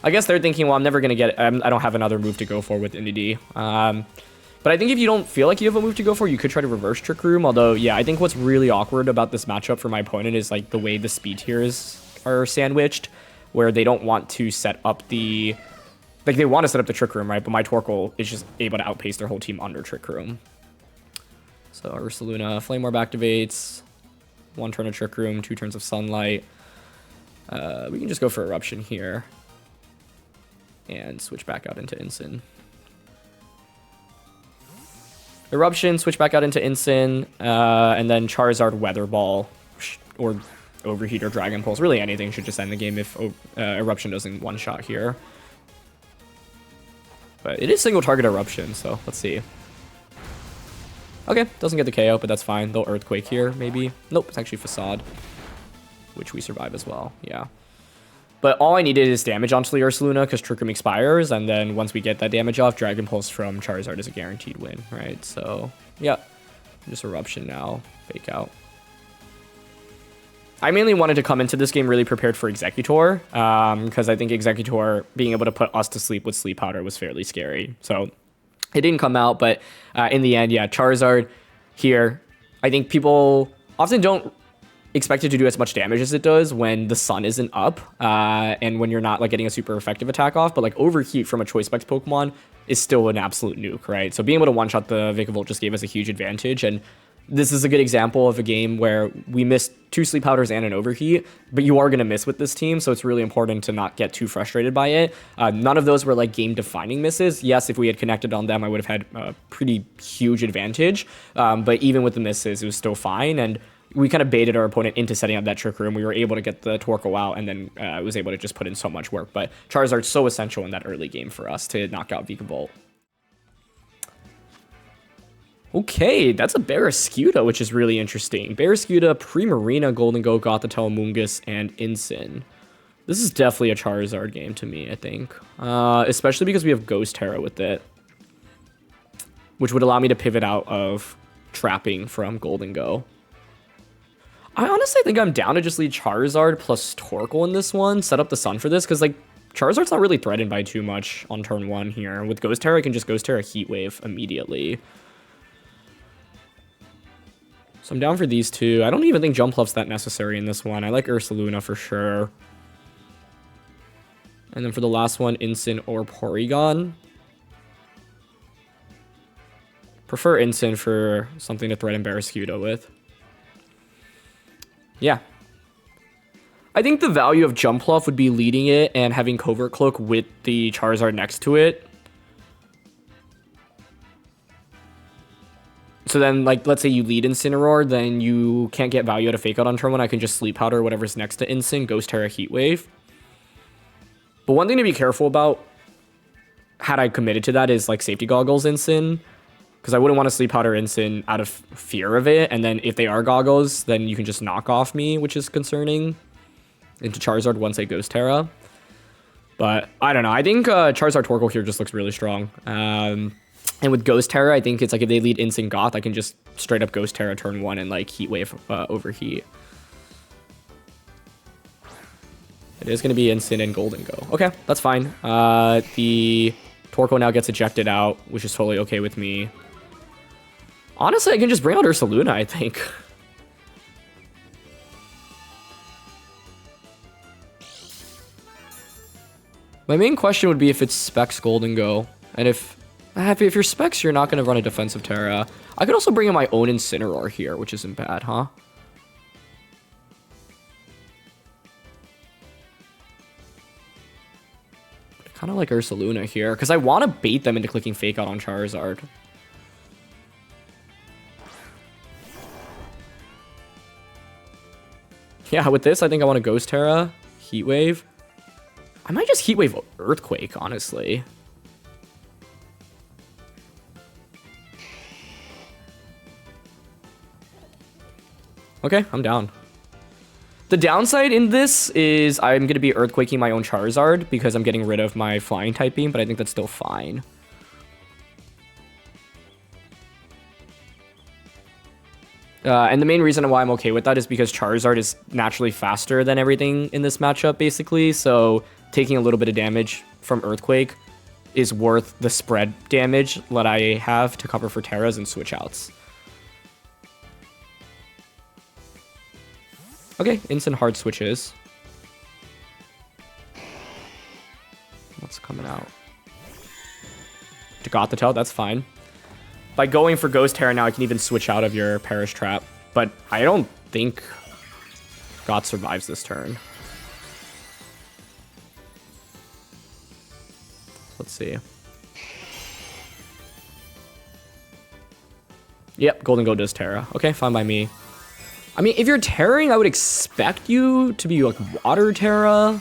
I guess they're thinking, well, I'm never going to get... I don't have another move to go for with Indeedee. But I think if you don't feel like you have a move to go for, you could try to reverse Trick Room. Although, yeah, I think what's really awkward about this matchup for my opponent is like the way the speed tiers are sandwiched, where they don't want to set up the... like, they want to set up the Trick Room, right? But my Torkoal is just able to outpace their whole team under Trick Room. So, Ursaluna, Flame Orb activates. 1 turn of Trick Room, 2 turns of Sunlight. We can just go for Eruption here. And switch back out into Incin. Eruption, switch back out into Incin, and then Charizard Weather Ball, or Overheat or Dragon Pulse. Really anything should just end the game if Eruption doesn't one-shot here. But it is single target Eruption, so let's see. Okay, doesn't get the KO, but that's fine. They'll Earthquake here, maybe. Nope, it's actually Facade, which we survive as well. Yeah. But all I needed is damage onto the Ursaluna because Trick Room expires, and then once we get that damage off, Dragon Pulse from Charizard is a guaranteed win, right? So, yeah. Just Eruption now. Fake out. I mainly wanted to come into this game really prepared for Executor, because I think Executor being able to put us to sleep with Sleep Powder was fairly scary. So it didn't come out, but in the end, yeah, Charizard here. I think people often don't expect it to do as much damage as it does when the sun isn't up, and when you're not like getting a super effective attack off, but like Overheat from a Choice Specs Pokemon is still an absolute nuke, right? So being able to one-shot the Vikavolt just gave us a huge advantage, and this is a good example of a game where we missed 2 Sleep Powders and an Overheat, but you are going to miss with this team, so it's really important to not get too frustrated by it. None of those were like game-defining misses. Yes, if we had connected on them, I would have had a pretty huge advantage, but even with the misses, it was still fine, and we kind of baited our opponent into setting up that Trick Room. We were able to get the Torkoal out, and then was able to just put in so much work, but Charizard's so essential in that early game for us to knock out Vikavolt. Okay, that's a Barraskewda, which is really interesting. Barraskewda, Primarina, Golden Goat, Gothitelle, Mungus, and Incin. This is definitely a Charizard game to me, I think. Especially because we have Ghost Terra with it, which would allow me to pivot out of trapping from Golden Go. I honestly think I'm down to just lead Charizard plus Torkoal in this one, set up the Sun for this, because like Charizard's not really threatened by too much on turn 1 here. With Ghost Terra, I can just Ghost Terra Heat Wave immediately. So I'm down for these two. I don't even think Jumpluff's that necessary in this one. I like Ursaluna for sure. And then for the last one, Incin or Porygon. Prefer Incin for something to threaten Barraskewda with. Yeah. I think the value of Jumpluff would be leading it and having Covert Cloak with the Charizard next to it. So then, like, let's say you lead Incineroar, then you can't get value out of Fake Out on turn 1. I can just Sleep Powder whatever's next to Incin, Ghost Terra, Heat Wave. But one thing to be careful about, had I committed to that, is, like, Safety Goggles Incin. Because I wouldn't want to Sleep Powder Incin out of fear of it. And then if they are Goggles, then you can just knock off me, which is concerning, into Charizard once I Ghost Terra. But, I don't know. I think Charizard Torkoal here just looks really strong. And with Ghost Terra, I think it's like if they lead Incin Goth, I can just straight up Ghost Terra turn 1 and like Heat Wave Overheat. It is going to be Incin and Golden Go. Okay, that's fine. The Torkoal now gets ejected out, which is totally okay with me. Honestly, I can just bring out Ursaluna, I think. My main question would be if it's Specs Golden Go, and if you're Specs, you're not going to run a defensive Terra. I could also bring in my own Incineroar here, which isn't bad, huh? I kind of like Ursaluna here, because I want to bait them into clicking Fake Out on Charizard. Yeah, with this, I think I want to Ghost Terra, Heat Wave. I might just Heat Wave Earthquake, honestly. Okay, I'm down. The downside in this is I'm going to be Earthquaking my own Charizard because I'm getting rid of my Flying type beam, but I think that's still fine. And the main reason why I'm okay with that is because Charizard is naturally faster than everything in this matchup, basically. So taking a little bit of damage from Earthquake is worth the spread damage that I have to cover for Terras and switch outs. Okay, instant hard switches. What's coming out? To Gothitelle, that's fine. By going for Ghost Terra now, I can even switch out of your Perish Trap. But I don't think Goth survives this turn. Let's see. Yep, Golden Go does Terra. Okay, fine by me. I mean, if you're Terraing, I would expect you to be like Water Terra.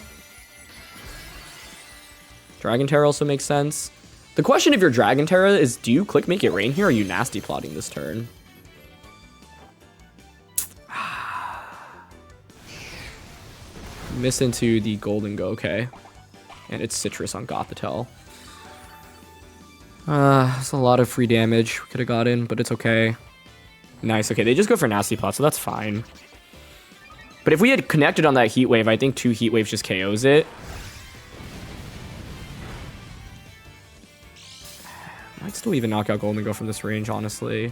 Dragon Terra also makes sense. The question if you're Dragon Terra is, do you click Make It Rain here, or are you Nasty Plotting this turn? Miss into the Golden Go, okay. And it's Citrus on Gothitelle. That's a lot of free damage we could have gotten, but it's okay. Nice, okay, they just go for Nasty Plot, so that's fine. But if we had connected on that Heat Wave, I think 2 Heat Waves just KOs it. Might still even knock out Golden Go from this range, honestly.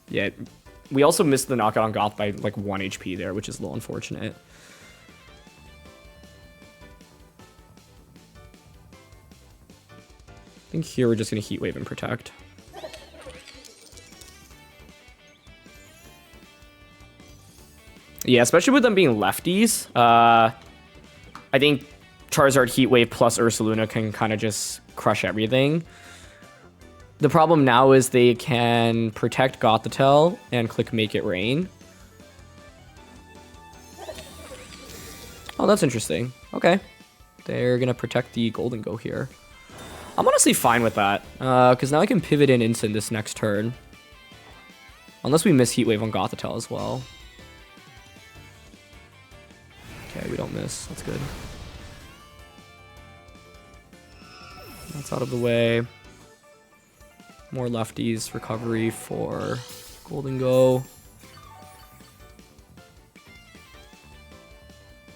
Yeah, we also missed the knockout on Goth by like 1 HP there, which is a little unfortunate. I think here we're just going to Heat Wave and Protect. Yeah, especially with them being lefties. I think Charizard Heat Wave plus Ursaluna can kind of just crush everything. The problem now is they can protect Gothitelle and click Make It Rain. Oh, that's interesting. Okay. They're going to protect the Golden Go here. I'm honestly fine with that, because now I can pivot in Instant this next turn. Unless we miss Heat Wave on Gothitelle as well. Okay, we don't miss. That's good. That's out of the way. More lefties. Recovery for Golden Go.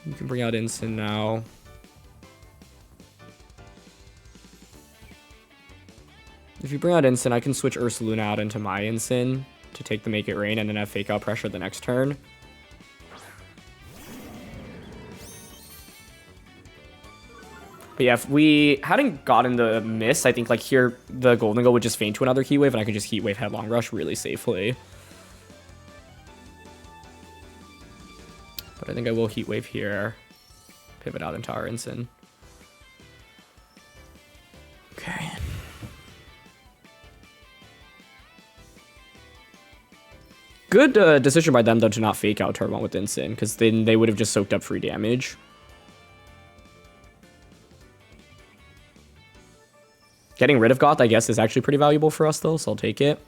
You can bring out Instant now. If you bring out Instant, I can switch Ursaluna out into my Instant to take the Make It Rain and then have Fake Out Pressure the next turn. But yeah, if we hadn't gotten the miss, I think like here the Golden Go would just faint to another Heat Wave and I could just Heat Wave Headlong Rush really safely. But I think I will Heat Wave here. Pivot out into our Instant. Okay. Good decision by them though to not Fake Out Turbo with Instant, because then they would have just soaked up free damage. Getting rid of Goth, I guess, is actually pretty valuable for us, though, so I'll take it.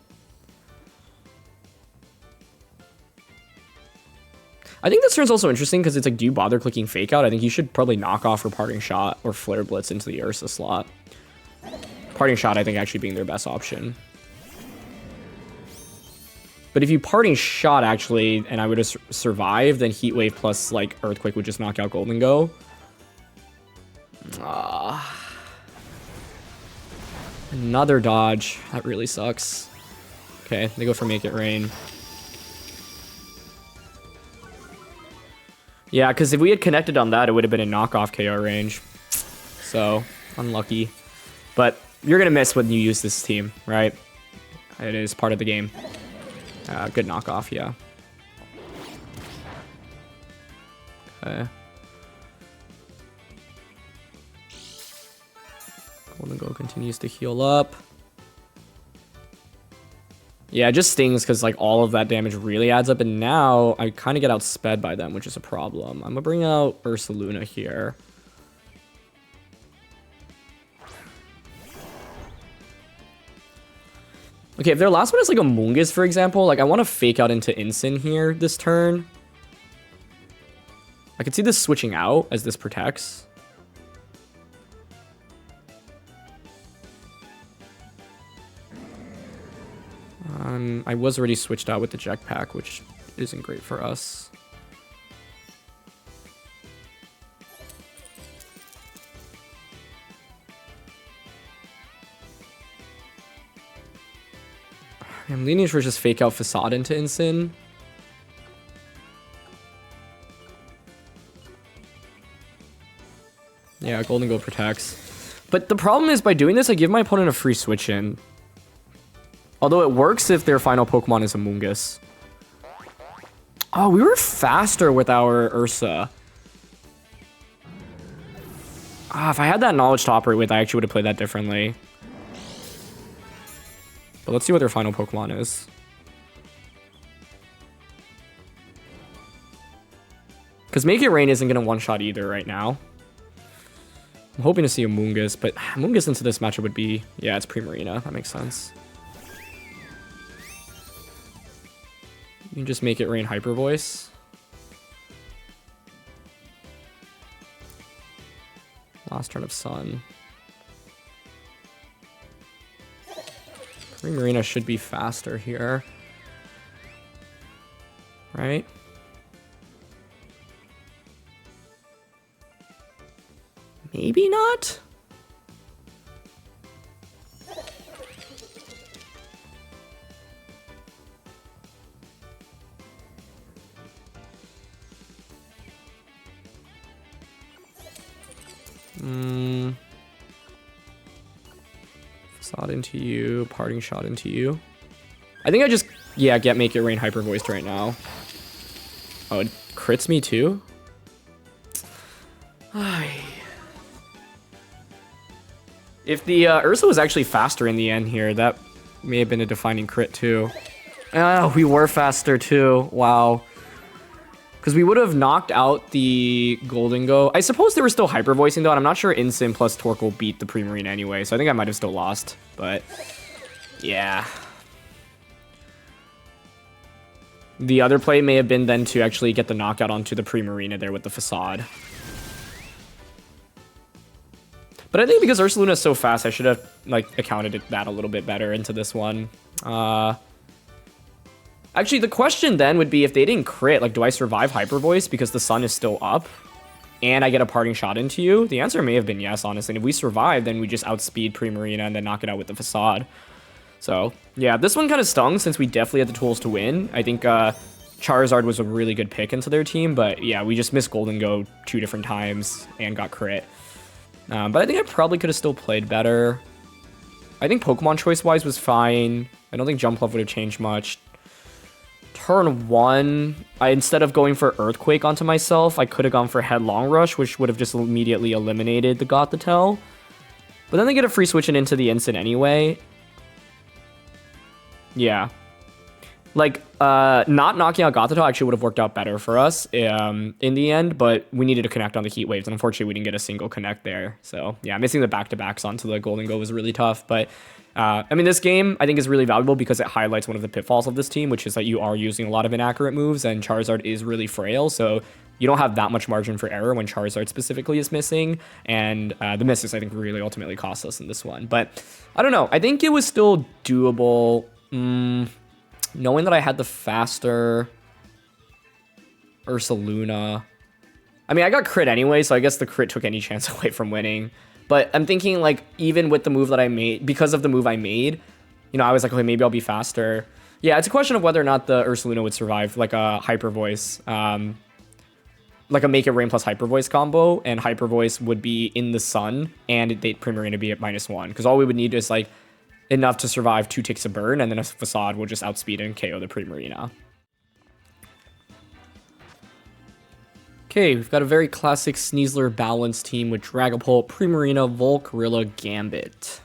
I think this turn's also interesting, because it's like, do you bother clicking Fake Out? I think you should probably knock off or Parting Shot or Flare Blitz into the Ursa slot. Parting Shot, I think, actually being their best option. But if you Parting Shot, actually, and I would have survived, then Heat Wave plus, like, Earthquake would just knock out Golden Go. Another dodge. That really sucks. Okay, they go for Make It Rain. Yeah, because if we had connected on that, it would have been a knockoff KO range. So, unlucky. But you're going to miss when you use this team, right? It is part of the game. Good knockoff, yeah. Okay. Golden Go continues to heal up. Yeah, it just stings because like all of that damage really adds up, and now I kind of get outsped by them, which is a problem. I'm gonna bring out Ursaluna here. Okay, if their last one is like a Mungus, for example, like I want to Fake Out into Instant here this turn. I could see this switching out as this protects. I was already switched out with the Jetpack, which isn't great for us. I'm leaning towards just Fake Out Facade into Instant. Yeah, Golden Go protects. But the problem is by doing this, I give my opponent a free switch in. Although it works if their final Pokemon is a Mungus. Oh, we were faster with our Ursa. If I had that knowledge to operate with, I actually would have played that differently. But let's see what their final Pokemon is. Because Make It Rain isn't going to one-shot either right now. I'm hoping to see a Mungus, but Mungus into this matchup would be... Yeah, it's Primarina. That makes sense. can just make it rain Hyper Voice. Last turn of Sun. Primarina should be faster here. Right? Maybe not? Facade into you, parting shot into you. I think I just, yeah, make it rain Hyper Voiced right now. Oh, it crits me too? If the Ursa was actually faster in the end here, that may have been a defining crit too. Oh, we were faster too. Wow. Because we would have knocked out the Golden Go. I suppose they were still Hyper Voicing though, and I'm not sure Instant plus Torkoal beat the Primarina anyway, so I think I might have still lost. But yeah. The other play may have been then to actually get the knockout onto the Primarina there with the Facade. But I think because Ursaluna is so fast, I should have like accounted that a little bit better into this one. Actually, the question then would be if they didn't crit, like, do I survive Hyper Voice because the sun is still up and I get a parting shot into you? The answer may have been yes, honestly. And if we survive, then we just outspeed Primarina and then knock it out with the Facade. So, yeah, this one kind of stung since we definitely had the tools to win. I think Charizard was a really good pick into their team, but yeah, we just missed Golden Go 2 different times and got crit. But I think I probably could have still played better. I think Pokemon choice-wise was fine. I don't think Jumpluff would have changed much. Turn 1, instead of going for Earthquake onto myself, I could have gone for Headlong Rush, which would have just immediately eliminated the Gothitelle. But then they get a free switch into the instant anyway. Yeah. Like, not knocking out Gothitelle actually would have worked out better for us in the end, but we needed to connect on the Heat Waves, and unfortunately we didn't get a single connect there. So, yeah, missing the back-to-backs onto the Golden Go was really tough, but I mean, this game, I think, is really valuable because it highlights one of the pitfalls of this team, which is that you are using a lot of inaccurate moves, and Charizard is really frail, so you don't have that much margin for error when Charizard specifically is missing, and the misses, I think, really ultimately cost us in this one. But, I don't know. I think it was still doable, knowing that I had the faster Ursaluna. I mean, I got crit anyway, so I guess the crit took any chance away from winning. But I'm thinking, like, even with the move that I made, because of the move I made, you know, I was like, okay, maybe I'll be faster. Yeah, it's a question of whether or not the Ursaluna would survive, like a Hyper Voice, like a Make It Rain plus Hyper Voice combo, and Hyper Voice would be in the sun, and they'd Primarina be at -1. Because all we would need is, like, enough to survive 2 ticks of burn, and then a Facade will just outspeed and KO the Primarina. Okay, we've got a very classic Sneasler balance team with Dragapult, Primarina, Volcarilla, Gambit.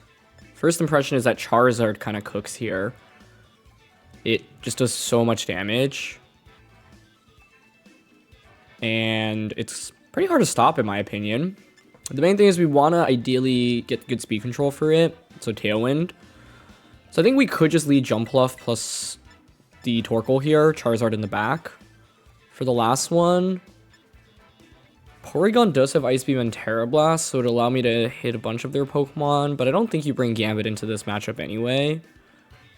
First impression is that Charizard kind of cooks here. It just does so much damage. And it's pretty hard to stop, in my opinion. The main thing is we want to ideally get good speed control for it, so Tailwind. So I think we could just lead Jumpluff plus the Torkoal here, Charizard in the back. For the last one, Porygon does have Ice Beam and Terra Blast, so it would allow me to hit a bunch of their Pokemon, but I don't think you bring Gambit into this matchup anyway.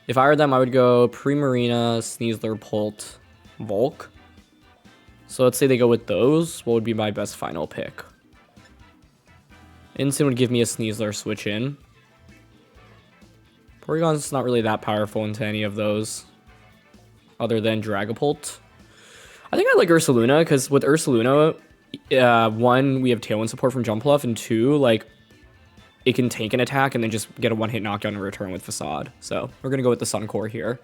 If I were them, I would go Primarina, Sneasler, Pult, Volk. So let's say they go with those. What would be my best final pick? Instant would give me a Sneasler switch in. Porygon's not really that powerful into any of those, other than Dragapult. I think I like Ursaluna, because with Ursaluna, 1, we have Tailwind support from Jumpluff, and 2, like, it can tank an attack and then just get a one-hit knockdown in return with Facade. So we're going to go with the Sun Core here.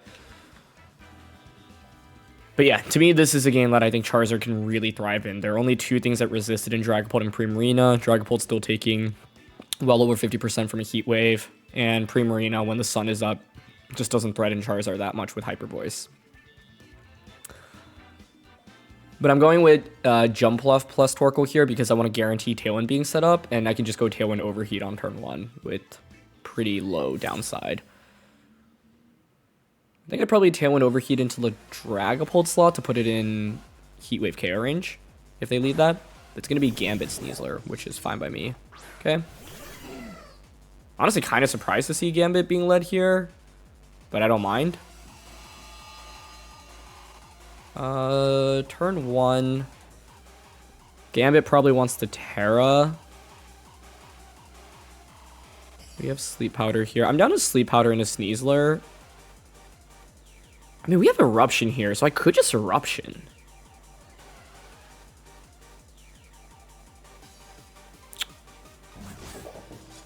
But yeah, to me, this is a game that I think Charizard can really thrive in. There are only 2 things that resisted in Dragapult and Primarina. Dragapult's still taking well over 50% from a Heat Wave, and Primarina, when the sun is up, just doesn't threaten Charizard that much with Hyper Voice. But I'm going with Jumpluff plus Torkoal here because I want to guarantee Tailwind being set up, and I can just go Tailwind Overheat on turn 1 with pretty low downside. think I'd probably Tailwind Overheat into the Dragapult slot to put it in Heat Wave KO range if they lead that. It's going to be Gambit Sneasler, which is fine by me. Okay. Honestly, kind of surprised to see Gambit being led here, but I don't mind. Turn 1. Gambit probably wants to Terra. We have Sleep Powder here. I'm down to Sleep Powder into Sneasler. I mean, we have Eruption here, so I could just Eruption.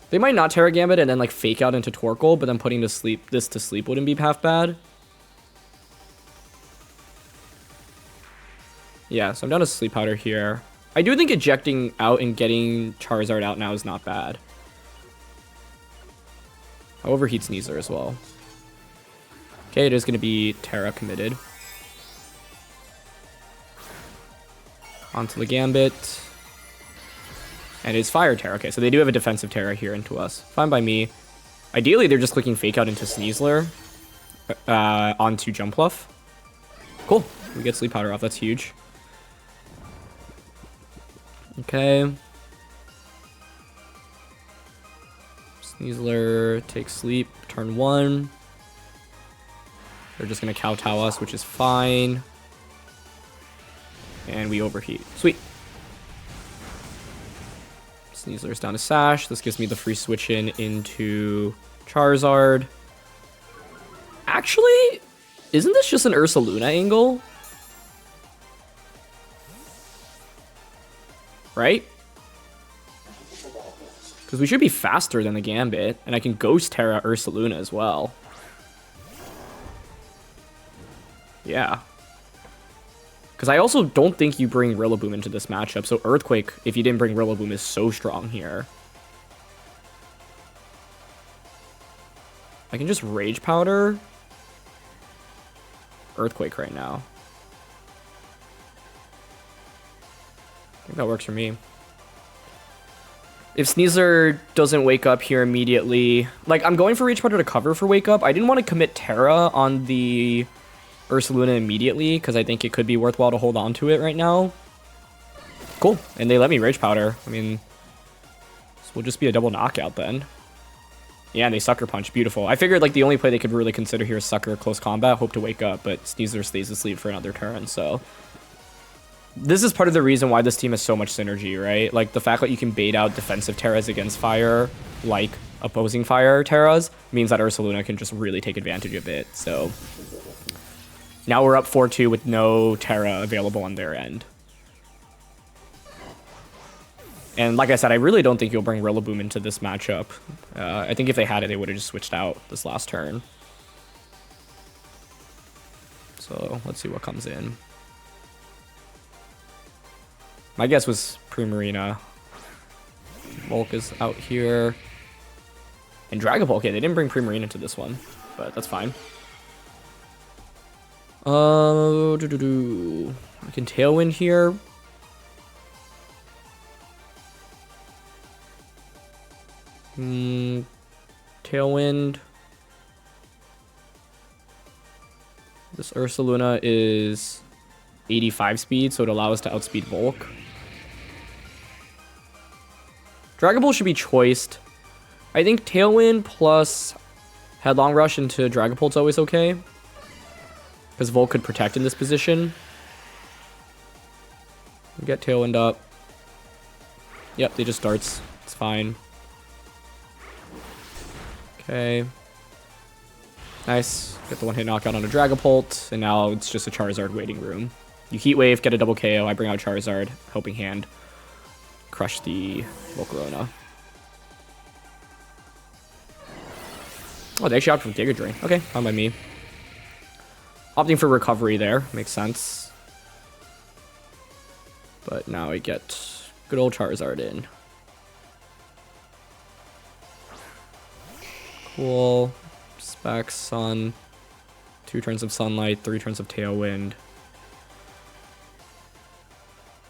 They might not Terra Gambit and then like fake out into Torkoal, but then putting this to sleep wouldn't be half bad. Yeah, so I'm down to Sleep Powder here. I do think ejecting out and getting Charizard out now is not bad. I'll overheat Sneasler as well. Okay, it is going to be Terra committed. Onto the Gambit. And it's Fire Terra. Okay, so they do have a defensive Terra here into us. Fine by me. Ideally, they're just clicking Fake Out into Sneasler onto Jumpluff. Cool. We get Sleep Powder off. That's huge. Okay. Sneasler takes Sleep. Turn 1. They're just going to kowtow us, which is fine. And we overheat. Sweet. Sneasler's down to Sash. This gives me the free switch in into Charizard. Actually, isn't this just an Ursaluna angle? Right? Because we should be faster than the Gambit, and I can Ghost Terra Ursaluna as well. Yeah. Because I also don't think you bring Rillaboom into this matchup, so Earthquake, if you didn't bring Rillaboom, is so strong here. I can just Rage Powder Earthquake right now. I think that works for me. If Sneasler doesn't wake up here immediately... Like, I'm going for Rage Powder to cover for Wake Up. I didn't want to commit Terra on the Ursaluna immediately, because I think it could be worthwhile to hold on to it right now. Cool. And they let me Rage Powder. I mean, this will just be a double knockout then. Yeah, and they Sucker Punch. Beautiful. I figured, like, the only play they could really consider here is Sucker Close Combat, hope to wake up, but Sneasler stays asleep for another turn, so... This is part of the reason why this team has so much synergy, right? Like, the fact that you can bait out defensive Terras against Fire, like opposing Fire Terras, means that Ursaluna can just really take advantage of it, so... Now we're up 4-2 with no Terra available on their end. And like I said, I really don't think you'll bring Rillaboom into this matchup. I think if they had it, they would have just switched out this last turn. So let's see what comes in. My guess was Primarina. Volk is out here. And Dragapult. Okay, they didn't bring Primarina to this one, but that's fine. I can Tailwind here. Tailwind. This Ursaluna is 85 speed, so it allows us to outspeed Volk. Dragapult should be choiced. I think Tailwind plus Headlong Rush into Dragapult's always okay. Because Volk could protect in this position. Get Tailwind up. Yep, they just darts. It's fine. Okay. Nice. Get the one-hit knockout on a Dragapult. And now it's just a Charizard waiting room. You Heat Wave, get a double KO. I bring out Charizard. Helping Hand. Crush the Volcarona. Oh, they actually opted for Giga Drain. Okay, fine by me. Opting for recovery there. Makes sense. But now I get good old Charizard in. Cool. Specs, Sun. 2 turns of Sunlight, 3 turns of Tailwind.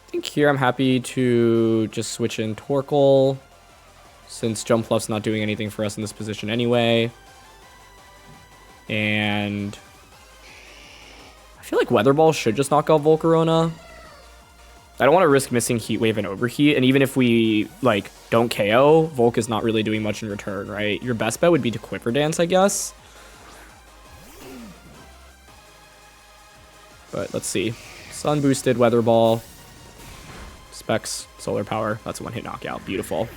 I think here I'm happy to just switch in Torkoal, since Jumpluff's not doing anything for us in this position anyway. And feel like Weather Ball should just knock out Volcarona. I don't want to risk missing Heat Wave and Overheat, and even if we, like, don't KO, Volk is not really doing much in return, right? Your best bet would be to Quiver Dance, I guess. But let's see. Sun boosted Weather Ball. Specs, Solar Power. That's a one-hit knockout. Beautiful.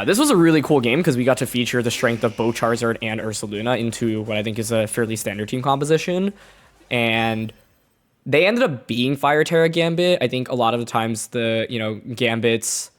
This was a really cool game because we got to feature the strength of both Charizard and Ursaluna into what I think is a fairly standard team composition. And they ended up being Fire Terra Gambit. I think a lot of the times the, Gambits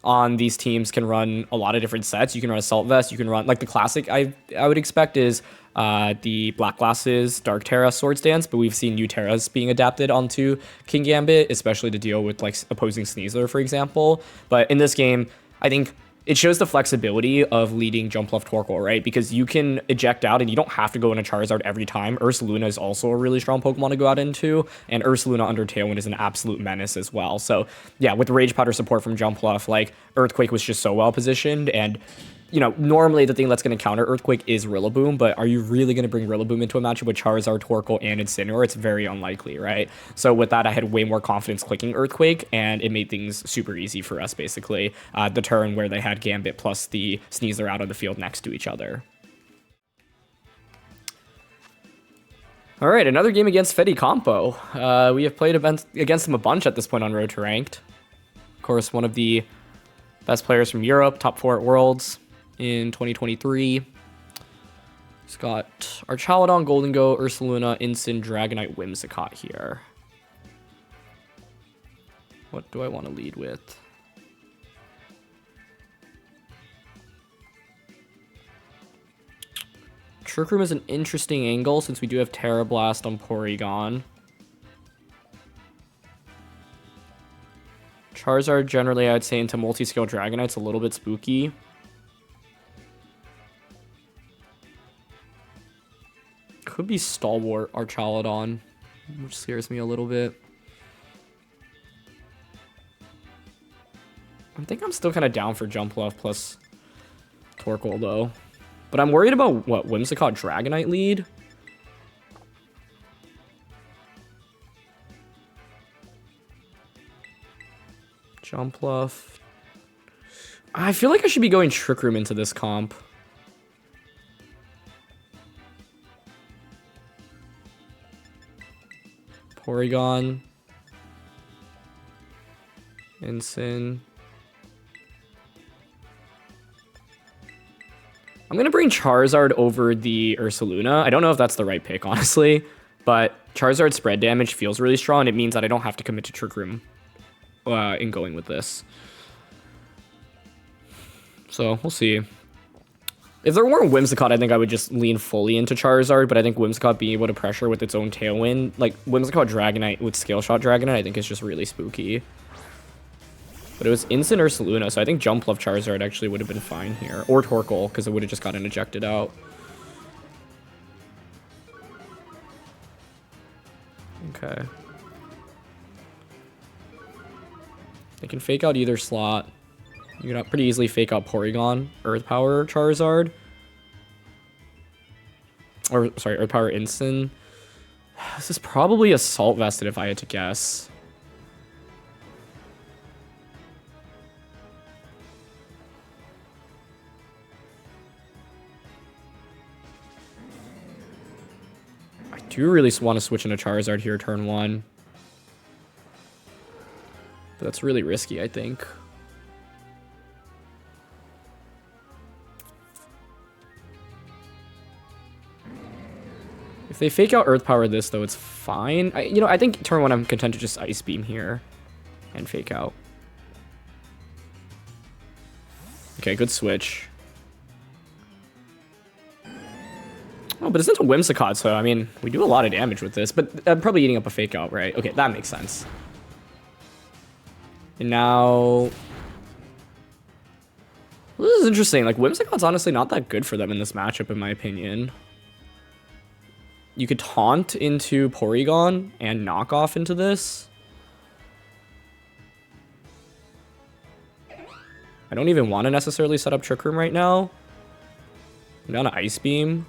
on these teams can run a lot of different sets. You can run Assault Vest. You can run, like, the classic I would expect is the Black Glasses, Dark Terra, Swords Dance, but we've seen new Terras being adapted onto King Gambit, especially to deal with, like, opposing Sneasler, for example. But in this game, I think it shows the flexibility of leading Jumpluff Torkoal, right? Because you can eject out and you don't have to go into Charizard every time. Ursaluna is also a really strong Pokemon to go out into, and Ursaluna under Tailwind is an absolute menace as well. So yeah, with Rage Powder support from Jumpluff, like, Earthquake was just so well positioned, and normally the thing that's going to counter Earthquake is Rillaboom, but are you really going to bring Rillaboom into a matchup with Charizard, Torkoal, and Incineroar? It's very unlikely, right? So with that, I had way more confidence clicking Earthquake, and it made things super easy for us, basically. The turn where they had Gambit plus the Sneasler out on the field next to each other. All right, another game against Fetty Compo. We have played against him a bunch at this point on Road to Ranked. Of course, one of the best players from Europe, top 4 at Worlds in 2023. He's got Archaludon, Goldengo, Ursaluna, Incin, Dragonite, Whimsicott here. What do I want to lead with? Trick Room is an interesting angle since we do have Terra Blast on Porygon. Charizard, generally, I'd say into multi-scale Dragonite's a little bit spooky. Could be Stalwart Archaludon, which scares me a little bit. I think I'm still kind of down for Jumpluff plus Torkoal, though. But I'm worried about, what, Whimsicott Dragonite lead? Jumpluff. I feel like I should be going Trick Room into this comp. Porygon. Incin. I'm going to bring Charizard over the Ursaluna. I don't know if that's the right pick, honestly. But Charizard's spread damage feels really strong, and it means that I don't have to commit to Trick Room in going with this. So, we'll see. If there weren't Whimsicott, I think I would just lean fully into Charizard, but I think Whimsicott being able to pressure with its own Tailwind, like Whimsicott Dragonite with Scale Shot Dragonite, I think is just really spooky. But it was Incin Ursaluna, so I think Jumpluff Charizard actually would have been fine here. Or Torkoal, because it would have just gotten ejected out. Okay. They can fake out either slot. You can pretty easily fake out Porygon, Earth Power Charizard. Or, sorry, Earth Power Incin. This is probably Assault Vested if I had to guess. I do really want to switch into Charizard here turn 1. But that's really risky, I think. If they fake out Earth Power this, though, it's fine. I think turn 1 I'm content to just Ice Beam here and fake out. Okay, good switch. Oh, but it's into Whimsicott, so, I mean, we do a lot of damage with this, but I'm probably eating up a fake out, right? Okay, that makes sense. And now... Well, this is interesting. Like, Whimsicott's honestly not that good for them in this matchup, in my opinion. You could taunt into Porygon and knock off into this. I don't even want to necessarily set up Trick Room right now. I'm down to Ice Beam.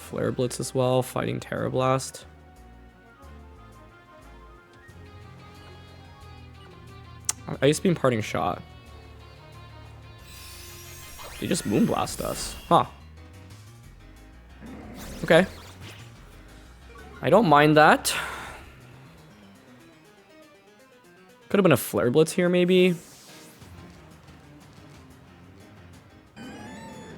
Flare Blitz as well, fighting Terra Blast. Ice Beam, Parting Shot. They just Moonblast us. Huh. Okay. I don't mind that. Could have been a Flare Blitz here, maybe.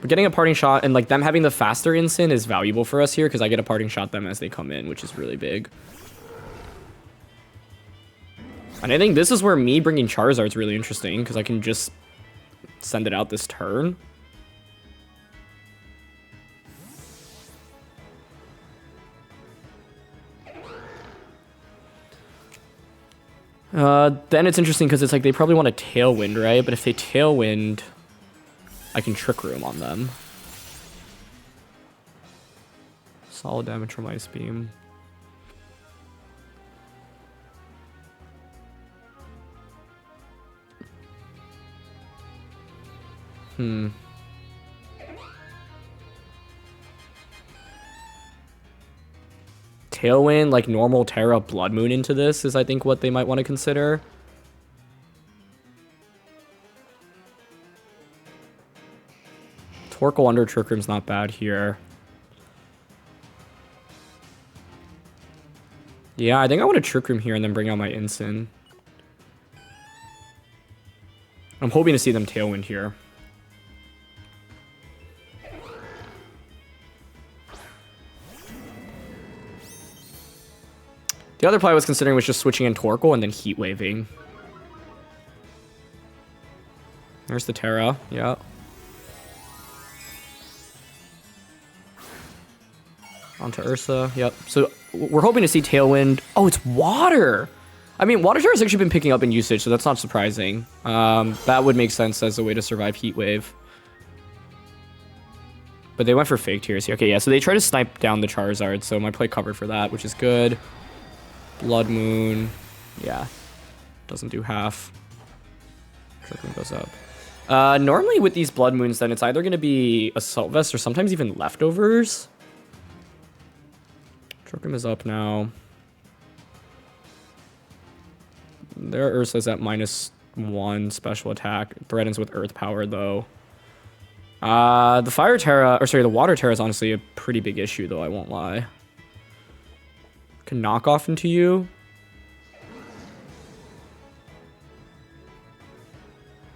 But getting a Parting Shot and like them having the faster instant is valuable for us here because I get a Parting Shot them as they come in, which is really big. And I think this is where me bringing Charizard is really interesting because I can just send it out this turn. Then it's interesting because it's like they probably want a Tailwind, right? But if they Tailwind, I can Trick Room on them. Solid damage from Ice Beam. Tailwind, like normal Terra Blood Moon into this is I think what they might want to consider. Torkoal under Trick Room's not bad here. Yeah, I think I want to Trick Room here and then bring out my Ensign. I'm hoping to see them Tailwind here. The other play I was considering was just switching in Torkoal and then Heat Waving. There's the Terra, yeah. Onto Ursa, yep. So we're hoping to see Tailwind. Oh, it's Water! I mean, Water Terra has actually been picking up in usage, so that's not surprising. That would make sense as a way to survive Heat Wave. But they went for Fake Tears here. Okay, yeah, so they try to snipe down the Charizard, so my play covered for that, which is good. Blood Moon, yeah, doesn't do half. Trick Room goes up. Normally with these Blood Moons, then it's either going to be Assault Vest or sometimes even Leftovers. Trick Room is up now. Their Ursa's at -1 special attack. Threatens with Earth Power though. The Fire Terra, or sorry, the Water Terra is honestly a pretty big issue though, I won't lie. Can knock off into you.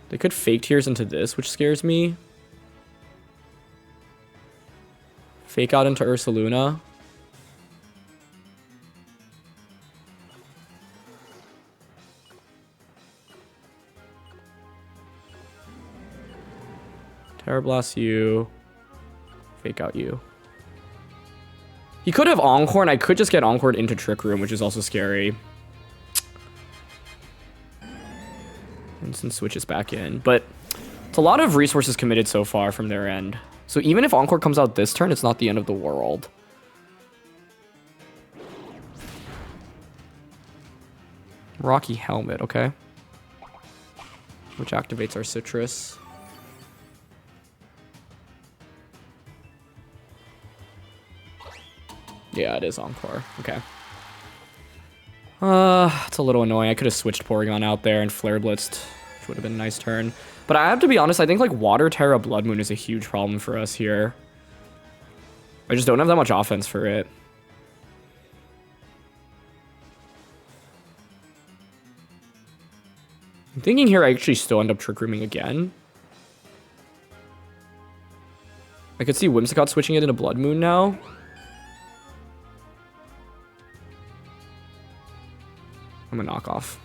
They could Fake Tears into this, which scares me. Fake out into Ursaluna. Terra Blast you. Fake out you. He could have Encore, and I could just get Encored into Trick Room, which is also scary. Instant switches back in. But it's a lot of resources committed so far from their end. So even if Encore comes out this turn, it's not the end of the world. Rocky Helmet, okay. Which activates our Citrus. Yeah, it is Encore. Okay. It's a little annoying. I could have switched Porygon out there and Flare Blitzed, which would have been a nice turn. But I have to be honest, I think like Water Terra Blood Moon is a huge problem for us here. I just don't have that much offense for it. I'm thinking here I actually still end up Trick Rooming again. I could see Whimsicott switching it into Blood Moon now. I'm gonna knock off.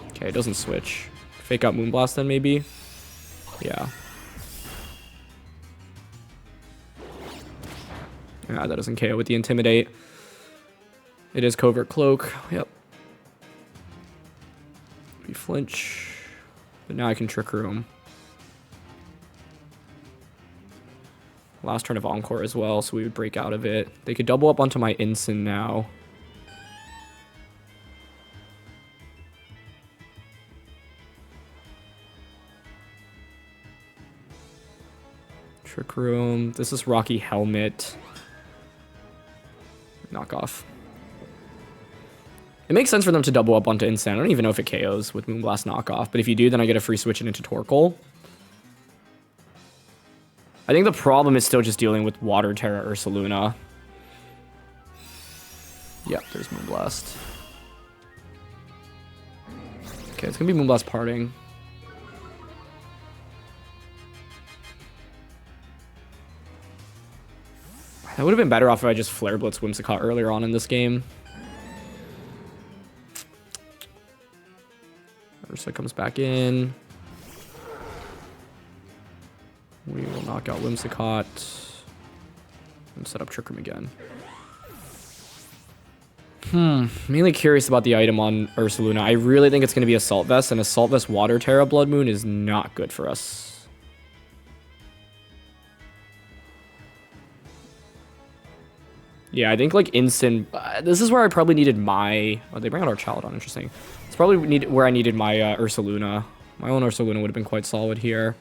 Okay, it doesn't switch. Fake out Moonblast then maybe? Yeah. Yeah, that doesn't KO with the Intimidate. It is Covert Cloak. Yep. We flinch. But now I can Trick Room. Last turn of Encore as well, so we would break out of it. They could double up onto my Ensign now. Trick Room. This is Rocky Helmet. Knockoff. It makes sense for them to double up onto Instant. I don't even know if it KOs with Moonblast Knockoff, but if you do, then I get a free switch into Torkoal. I think the problem is still just dealing with Water Terra Ursaluna. Yep, there's Moonblast. Okay, it's gonna be Moonblast Parting. That would have been better off if I just Flare Blitz Whimsicott earlier on in this game. Ursa comes back in. We will knock out Whimsicott and set up Trick Room again. Mainly curious about the item on Ursaluna. I really think it's going to be Assault Vest, and Assault Vest Water Terra Blood Moon is not good for us. Yeah, I think like instant... this is where I probably needed my... Oh, they bring out our Charizard. Interesting. It's probably where I needed my Ursaluna. My own Ursaluna would have been quite solid here.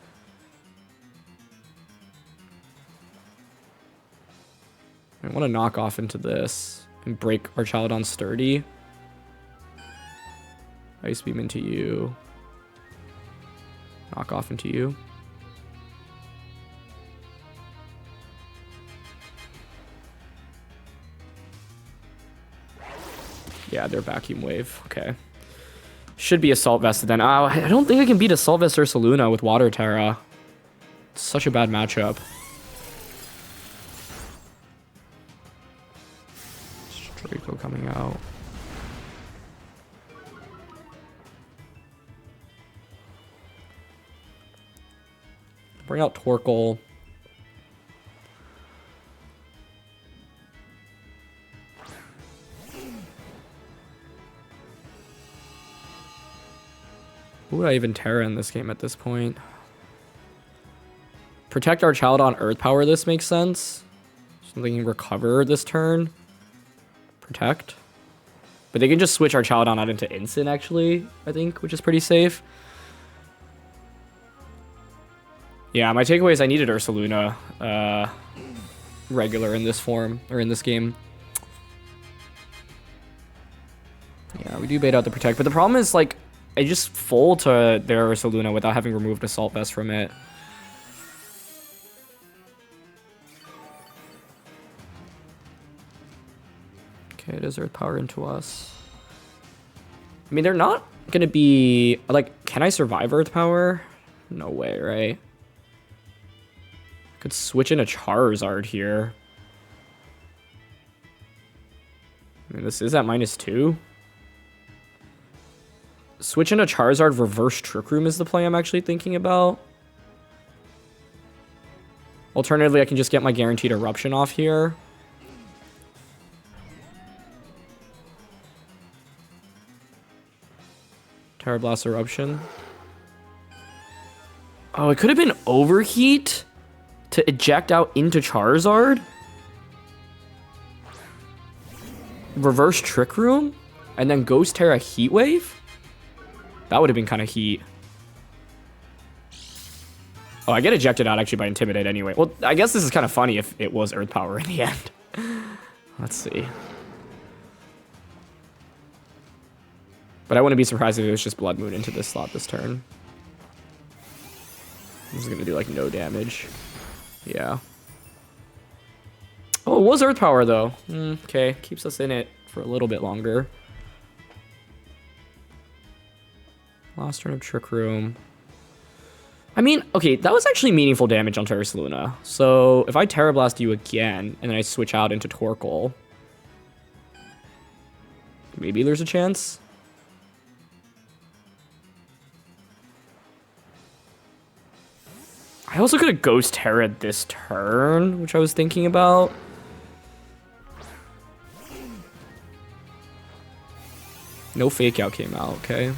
I want to knock off into this and break our Charizard sturdy. Ice Beam into you. Knock off into you. Yeah, they're Vacuum Wave. Okay. Should be Assault Vested then. Oh, I don't think I can beat Assault Vest Ursaluna with Water Terra. It's such a bad matchup. Draco coming out. Bring out Torkoal. Who would I even Terra in this game at this point? Protect our child on Earth Power, this makes sense. Something can recover this turn. Protect. But they can just switch our child on out into Instant, actually, I think, which is pretty safe. Yeah, my takeaway is I needed Ursaluna regular in this form, or in this game. Yeah, we do bait out the Protect, but the problem is, like, I just full to their Ursaluna without having removed Assault Vest from it. Okay, it is Earth Power into us. I mean, they're not going to be... Like, can I survive Earth Power? No way, right? Could switch in a Charizard here. I mean, this is at -2. Switch in a Charizard, reverse Trick Room is the play I'm actually thinking about. Alternatively, I can just get my guaranteed Eruption off here. Terra Blast Eruption. Oh, it could have been Overheat to eject out into Charizard. Reverse Trick Room. And then Ghost Terra Heat Wave. That would have been kind of heat. Oh, I get ejected out actually by Intimidate anyway. Well, I guess this is kind of funny if it was Earth Power in the end. Let's see. But I wouldn't be surprised if it was just Blood Moon into this slot this turn. This is going to do, like, no damage. Yeah. Oh, it was Earth Power, though. Okay, keeps us in it for a little bit longer. Last turn of Trick Room. I mean, okay, that was actually meaningful damage on Ursaluna. So if I Terra Blast you again, and then I switch out into Torkoal, maybe there's a chance. I also could have Ghost Terra this turn, which I was thinking about. No Fake Out came out, okay.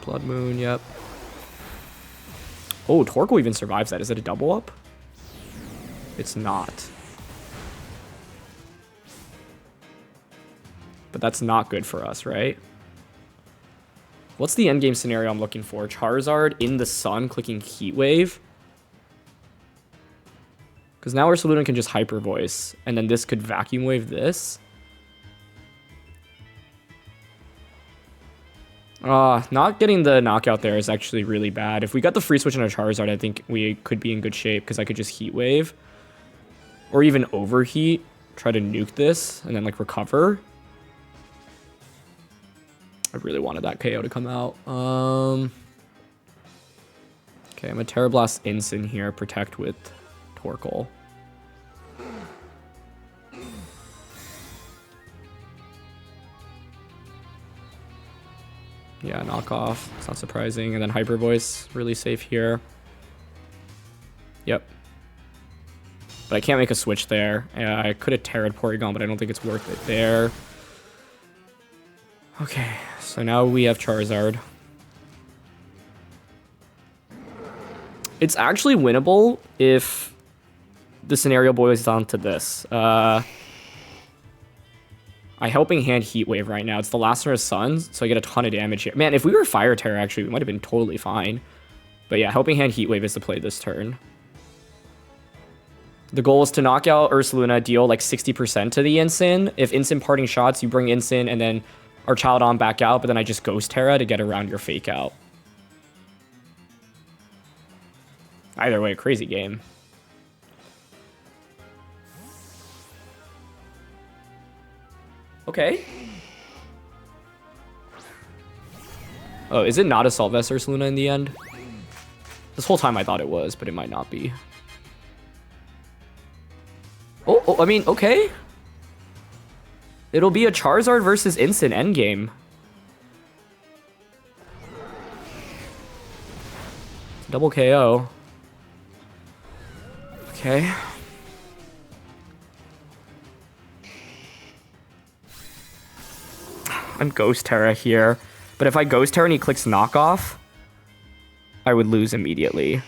Blood Moon, yep. Oh, Torkoal even survives that. Is it a double up? It's not. But that's not good for us, right? What's the endgame scenario I'm looking for? Charizard in the sun clicking Heat Wave. Because now Ursaluna can just Hyper Voice. And then this could Vacuum Wave this. Not getting the knockout there is actually really bad. If we got the free switch on our Charizard, I think we could be in good shape. Because I could just Heat Wave. Or even Overheat. Try to nuke this. And then like recover. I really wanted that KO to come out. Okay, I'm a Terra Blast Instant here. Protect with Torkoal. Yeah, knockoff. It's not surprising. And then Hyper Voice. Really safe here. Yep. But I can't make a switch there. I could have Terra'd Porygon, but I don't think it's worth it there. Okay, so now we have Charizard. It's actually winnable if the scenario boils down to this. I Helping Hand Heat Wave right now. It's the last turn of Sun, so I get a ton of damage here. Man, if we were Fire Terror, actually, we might have been totally fine. But yeah, Helping Hand Heat Wave is the play this turn. The goal is to knock out Ursaluna, deal like 60% to the Instant. If Instant parting shots, you bring Instant and then our Child on back out, but then I just Ghost Terra to get around your Fake Out. Either way, crazy game. Okay. Oh, is it not Assault Vest Ursaluna in the end? This whole time I thought it was, but it might not be. Oh, I mean, okay. It'll be a Charizard versus Instant endgame. Double KO. Okay. I'm Ghost Terra here. But if I Ghost Terra and he clicks knockoff, I would lose immediately.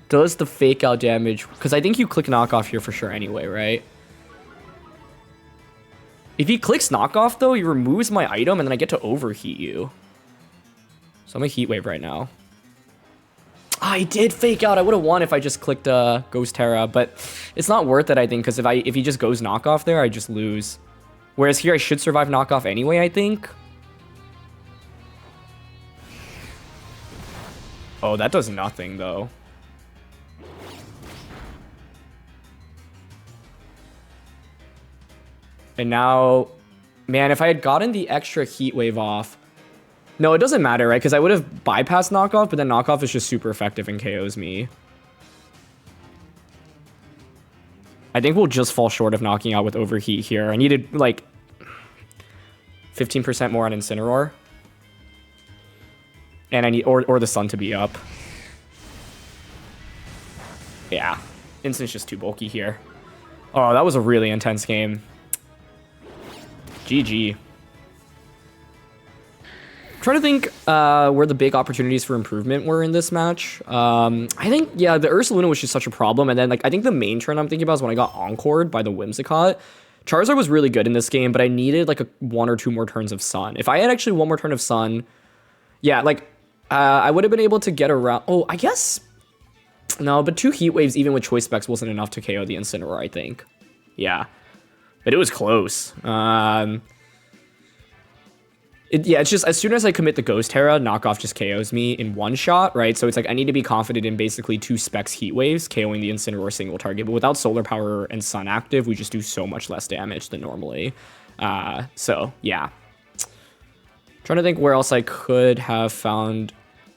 Does the Fake Out damage... Because I think you click knockoff here for sure anyway, right? If he clicks knockoff, though, he removes my item and then I get to overheat you. So I'm a Heat Wave right now. I did Fake Out. I would have won if I just clicked Ghost Terra, but it's not worth it, I think, because if he just goes knockoff there, I just lose. Whereas here, I should survive knockoff anyway, I think. Oh, that does nothing, though. And now, man, if I had gotten the extra Heat Wave off... No, it doesn't matter, right? Because I would have bypassed knockoff, but then knockoff is just super effective and KOs me. I think we'll just fall short of knocking out with Overheat here. I needed, like, 15% more on Incineroar. And I need, or the Sun to be up. Yeah. Instant's just too bulky here. Oh, that was a really intense game. GG. Trying to think where the big opportunities for improvement were in this match. I think, yeah, the Ursaluna was just such a problem. And then, like, I think the main turn I'm thinking about is when I got Encored by the Whimsicott. Charizard was really good in this game, but I needed, like, one or two more turns of Sun. If I had actually one more turn of Sun, yeah, like, I would have been able to get around... Oh, I guess... No, but 2 Heat Waves, even with Choice Specs, wasn't enough to KO the Incineroar, I think. Yeah. But it was close. Yeah, it's just as soon as I commit the Ghost Terra, knockoff just KOs me in one shot, right? So it's like I need to be confident in basically 2 Specs Heat Waves, KOing the Incineroar single target. But without Solar Power and Sun active, we just do so much less damage than normally. So, yeah. Trying to think where else I could have found...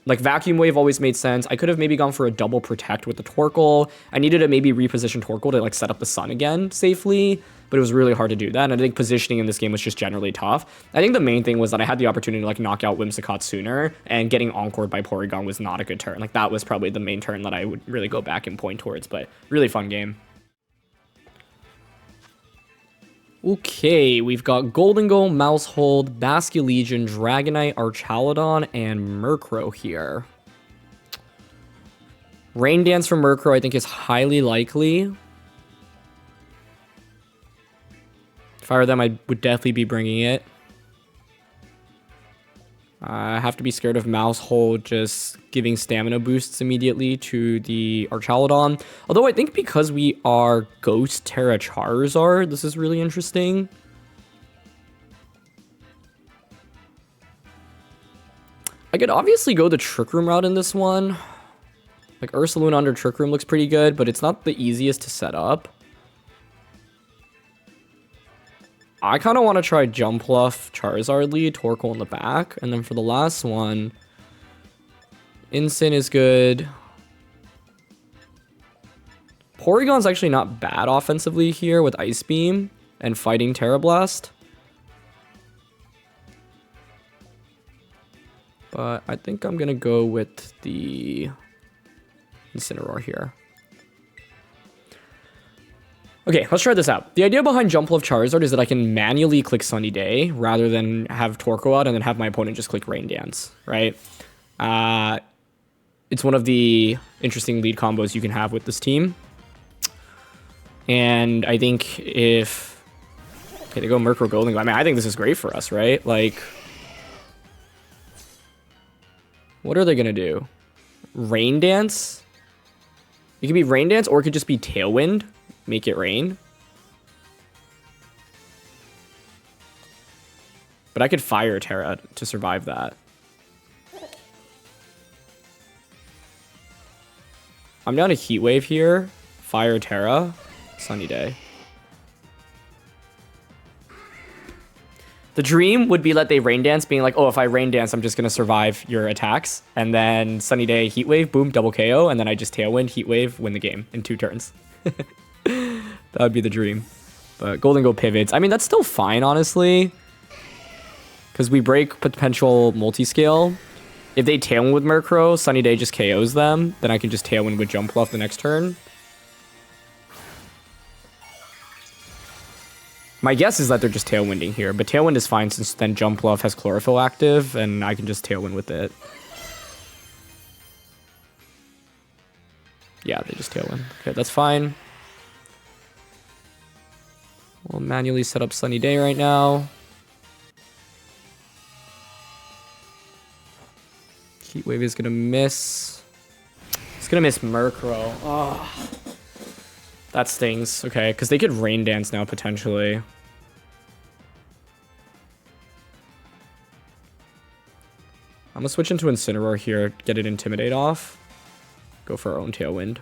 Like, Vacuum Wave always made sense. I could have maybe gone for a double Protect with the Torkoal. I needed to maybe reposition Torkoal to, like, set up the Sun again safely, but it was really hard to do that, and I think positioning in this game was just generally tough. I think the main thing was that I had the opportunity to, like, knock out Whimsicott sooner, and getting Encored by Porygon was not a good turn. Like, that was probably the main turn that I would really go back and point towards, but really fun game. Okay, we've got Goldengo, Mousehold, Basculegion, Dragonite, Archaludon, and Murkrow here. Rain Dance from Murkrow I think is highly likely. If I were them, I would definitely be bringing it. I have to be scared of Mouse Hole just giving stamina boosts immediately to the Archaludon. Although I think because we are Ghost Terra Charizard, this is really interesting. I could obviously go the Trick Room route in this one. Like Ursaluna under Trick Room looks pretty good, but it's not the easiest to set up. I kind of want to try Jumpluff, Charizard lead, Torkoal in the back. And then for the last one, Incin is good. Porygon's actually not bad offensively here with Ice Beam and fighting Terra Blast. But I think I'm going to go with the Incineroar here. Okay, let's try this out. The idea behind Jumpluff Charizard is that I can manually click Sunny Day rather than have Torkoal out and then have my opponent just click Rain Dance, right? It's one of the interesting lead combos you can have with this team. And I think if... Okay, they go Murkrow Golden Glove. I mean, I think this is great for us, right? Like... What are they going to do? Rain Dance? It could be Rain Dance or it could just be Tailwind. Make it rain. But I could Fire Terra to survive that. I'm down a Heat Wave here. Fire Terra. Sunny Day. The dream would be that they Rain Dance, being like, oh, if I Rain Dance, I'm just going to survive your attacks. And then Sunny Day, Heat Wave, boom, double KO. And then I just Tailwind, Heat Wave, win the game in 2 turns. That would be the dream. But Golden Go pivots. I mean, that's still fine, honestly. Because we break potential multi-scale. If they Tailwind with Murkrow, Sunny Day just KOs them. Then I can just Tailwind with Jumpluff the next turn. My guess is that they're just Tailwinding here. But Tailwind is fine since then Jumpluff has Chlorophyll active. And I can just Tailwind with it. Yeah, they just Tailwind. Okay, that's fine. We'll manually set up Sunny Day right now. Heat Wave is going to miss. It's going to miss Murkrow. Oh, that stings. Okay, because they could Rain Dance now, potentially. I'm going to switch into Incineroar here, get it Intimidate off. Go for our own Tailwind.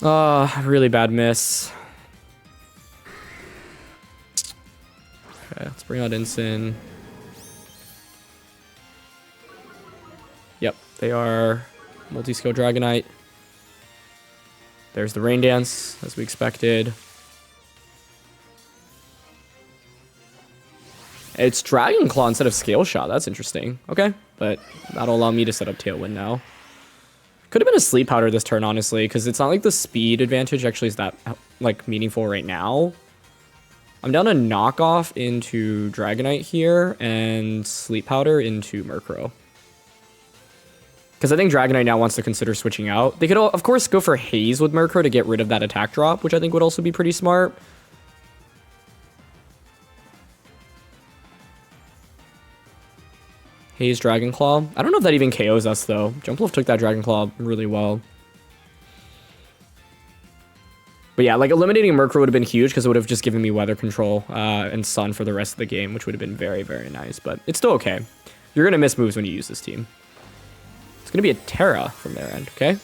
Really bad miss. Okay, let's bring out Incin. Yep, they are multi-skill Dragonite. There's the Rain Dance, as we expected. It's Dragon Claw instead of Scale Shot. That's interesting. Okay, but that'll allow me to set up Tailwind now. Could have been a Sleep Powder this turn, honestly, because it's not like the speed advantage actually is that like meaningful right now. I'm down a Knockoff into Dragonite here and Sleep Powder into Murkrow. Because I think Dragonite now wants to consider switching out. They could, of course, go for Haze with Murkrow to get rid of that attack drop, which I think would also be pretty smart. Haze Dragon Claw. I don't know if that even KOs us, though. Jumpluff took that Dragon Claw really well. But yeah, like eliminating Murkrow would have been huge because it would have just given me weather control and sun for the rest of the game, which would have been very, very nice. But it's still okay. You're going to miss moves when you use this team. It's going to be a Terra from their end, okay?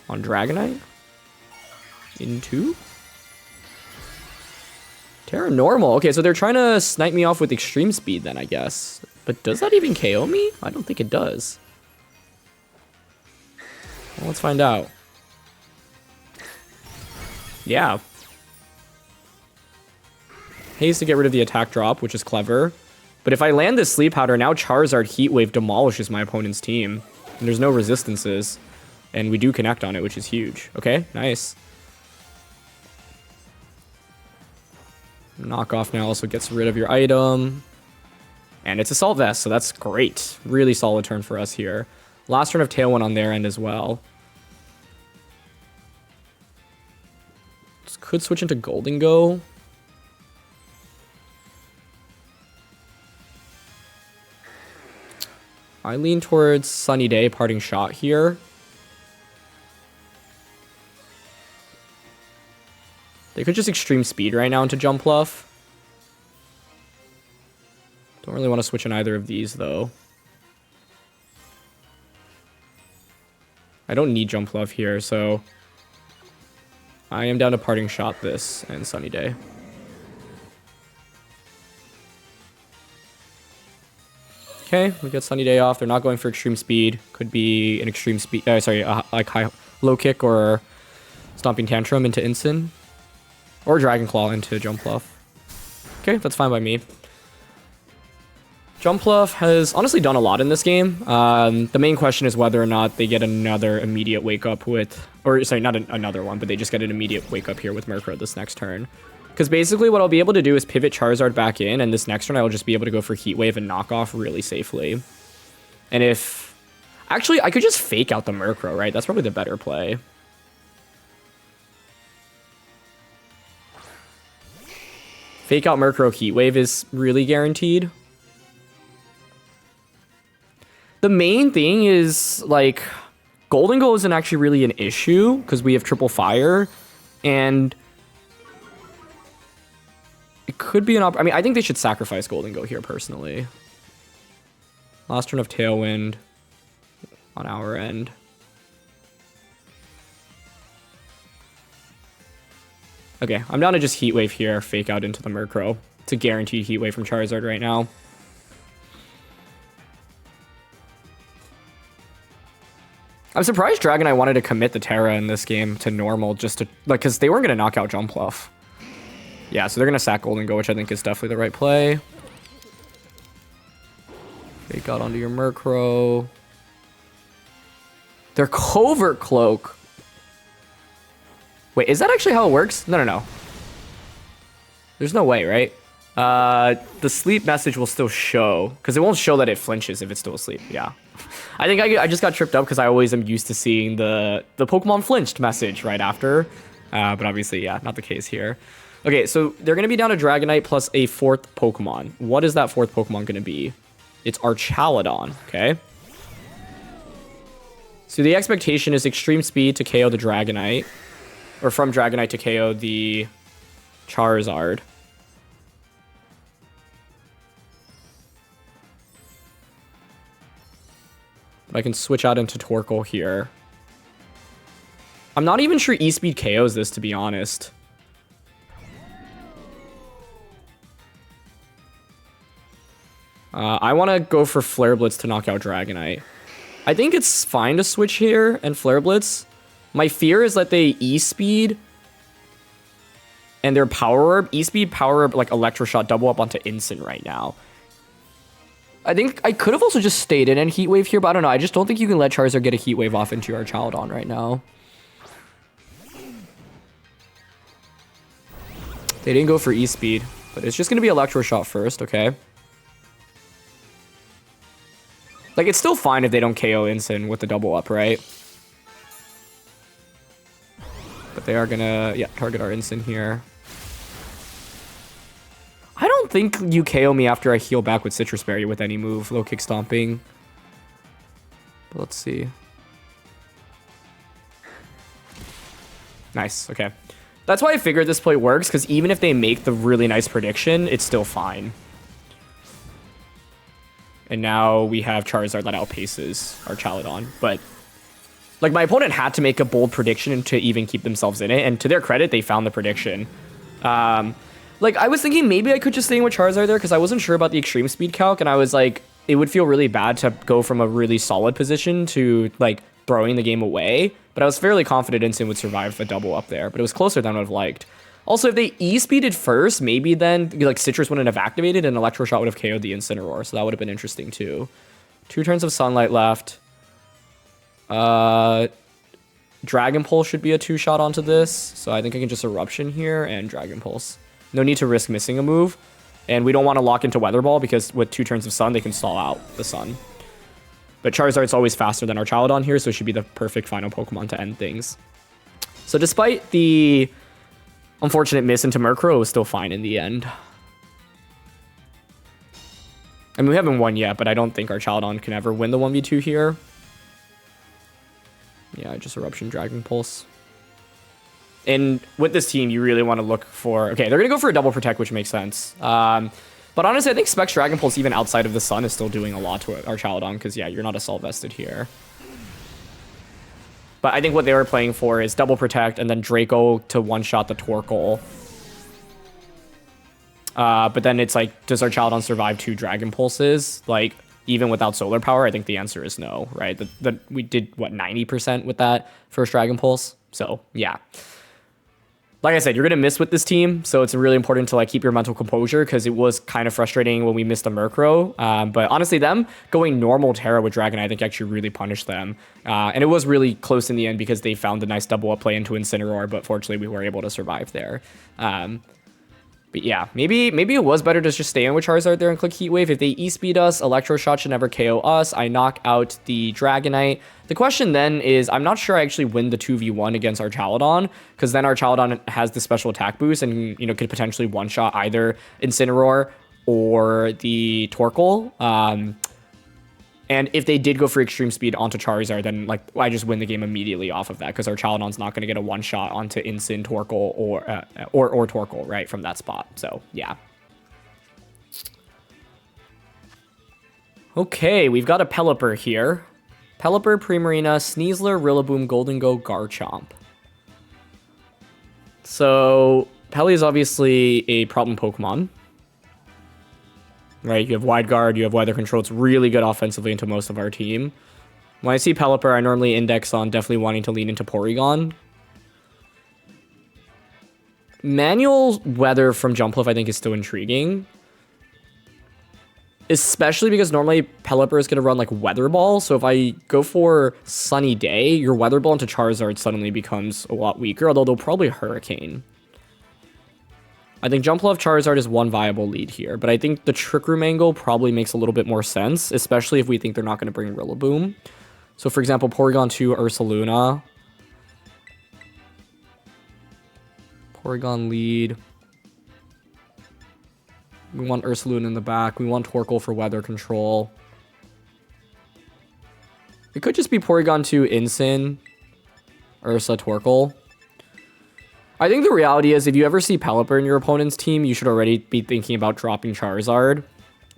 On Dragonite. Into Terra Normal. Okay, so they're trying to snipe me off with Extreme Speed then, I guess. But does that even KO me? I don't think it does. Well, let's find out. Yeah. Haze to get rid of the attack drop, which is clever. But if I land this Sleep Powder, now Charizard Heat Wave demolishes my opponent's team. And there's no resistances. And we do connect on it, which is huge. Okay, nice. Knockoff now also gets rid of your item. And it's Assault Vest, so that's great. Really solid turn for us here. Last turn of Tailwind on their end as well. Could switch into Golden Go. I lean towards Sunny Day, Parting Shot here. They could just Extreme Speed right now into Jumpluff. Don't really want to switch in either of these, though. I don't need Jumpluff here, so I am down to Parting Shot this and Sunny Day. Okay, we get Sunny Day off. They're not going for Extreme Speed. Could be an Extreme Speed, like low kick or Stomping Tantrum into Incin. Or Dragon Claw into Jumpluff. Okay, that's fine by me. Jumpluff has honestly done a lot in this game. The main question is whether or not they get another immediate wake up with, or sorry, not another one, but they just get an immediate wake up here with Murkrow this next turn. Because basically what I'll be able to do is pivot Charizard back in, and this next turn I will just be able to go for Heat Wave and knock off really safely. And if... Actually, I could just fake out the Murkrow, right? That's probably the better play. Fake out Murkrow Heat Wave is really guaranteed. The main thing is, like, Golden Go isn't actually really an issue because we have Triple Fire, and it could be an I mean, I think they should sacrifice Golden Go here, personally. Last turn of Tailwind on our end. Okay, I'm down to just Heat Wave here, fake out into the Murkrow. It's a guaranteed Heat Wave from Charizard right now. I'm surprised Dragonite wanted to commit the Terra in this game to normal just to, like, because they weren't going to knock out Jumpluff. Yeah, so they're going to sack Golden Go, which I think is definitely the right play. Fake out onto your Murkrow. Their Covert Cloak. Wait, is that actually how it works? No. There's no way, right? The sleep message will still show, because it won't show that it flinches if it's still asleep. Yeah. I think I just got tripped up because I always am used to seeing the Pokemon flinched message right after. But obviously, yeah, not the case here. Okay, so they're going to be down to Dragonite plus a fourth Pokemon. What is that fourth Pokemon going to be? It's Archaludon, okay? So the expectation is Extreme Speed to KO the Dragonite. Or from Dragonite to KO the Charizard. But I can switch out into Torkoal here. I'm not even sure E-Speed KOs this, to be honest. I want to go for Flare Blitz to knock out Dragonite. I think it's fine to switch here and Flare Blitz. My fear is that they E-Speed and their Power Orb, E-Speed, Power Orb, like Electroshock, double up onto Incin right now. I think I could have also just stayed in and Heat Wave here, but I don't know. I just don't think you can let Charizard get a Heat Wave off into your Archaludon right now. They didn't go for E-Speed, but it's just going to be Electroshock first, okay? Like, it's still fine if they don't KO Incin with the double up, right? But they are going to, yeah, target our Incin here. I don't think you KO me after I heal back with Citrus Berry with any move. Low kick stomping. But let's see. Nice, okay. That's why I figured this play works, because even if they make the really nice prediction, it's still fine. And now we have Charizard that outpaces Archaludon. But, like, my opponent had to make a bold prediction to even keep themselves in it. And to their credit, they found the prediction. Like, I was thinking maybe I could just stay in with Charizard there because I wasn't sure about the Extreme Speed calc. And I was like, it would feel really bad to go from a really solid position to, like, throwing the game away. But I was fairly confident Incin would survive the double up there. But it was closer than I would have liked. Also, if they E-speeded first, maybe then, like, Citrus wouldn't have activated and Electroshot would have KO'd the Incineroar. So that would have been interesting, too. 2 turns of Sunlight left. Dragon Pulse should be a 2-shot onto this. So I think I can just Eruption here and Dragon Pulse. No need to risk missing a move. And we don't want to lock into Weather Ball because with 2 turns of Sun, they can stall out the Sun. But Charizard's always faster than Archaludon here, so it should be the perfect final Pokemon to end things. So despite the Unfortunate miss into Murkrow was still fine in the end. I mean, we haven't won yet, but I don't think our Charizard can ever win the 1v2 here. Yeah, just Eruption, Dragon Pulse. And with this team, you really want to look for... Okay, they're going to go for a double protect, which makes sense. But honestly, I think Specs Dragon Pulse, even outside of the sun, is still doing a lot to our Charizard, because, yeah, you're not Assault Vested here. But I think what they were playing for is double protect, and then Draco to one-shot the Torkoal. But then it's like, does our Charizard survive 2 Dragon Pulses? Like, even without Solar Power, I think the answer is no, right? We did, what, 90% with that first Dragon Pulse? So, yeah. Like I said, you're going to miss with this team, so it's really important to like keep your mental composure, because it was kind of frustrating when we missed a Murkrow. But honestly, them going normal Terra with Dragonite, I think actually really punished them. And it was really close in the end because they found a nice double up play into Incineroar, but fortunately we were able to survive there. But yeah, maybe it was better to just stay in with Charizard there and click Heat Wave. If they E-Speed us, Electro Shot should never KO us. I knock out the Dragonite. The question then is, I'm not sure I actually win the 2v1 against our Charizard, because then our Charizard has the special attack boost and, you know, could potentially one-shot either Incineroar or the Torkoal. And if they did go for extreme speed onto Charizard, then like I just win the game immediately off of that, because our Charizard's not going to get a one shot onto Incin, Torkoal, or Torkoal, right, from that spot. So yeah. Okay, we've got a Pelipper here. Pelipper, Primarina, Sneasler, Rillaboom, Goldengo, Garchomp. So Peli is obviously a problem Pokemon. Right, you have Wide Guard, you have Weather Control. It's really good offensively into most of our team. When I see Pelipper, I normally index on definitely wanting to lean into Porygon. Manual Weather from Jumpluff, I think, is still intriguing. Especially because normally Pelipper is going to run like Weather Ball. So if I go for Sunny Day, your Weather Ball into Charizard suddenly becomes a lot weaker, although they'll probably Hurricane. I think Jumpluff Charizard is one viable lead here, but I think the Trick Room angle probably makes a little bit more sense, especially if we think they're not going to bring Rillaboom. So, for example, Porygon 2, Ursaluna. Porygon lead. We want Ursaluna in the back. We want Torkoal for weather control. It could just be Porygon 2, Incin, Ursa, Torkoal. I think the reality is, if you ever see Pelipper in your opponent's team, you should already be thinking about dropping Charizard.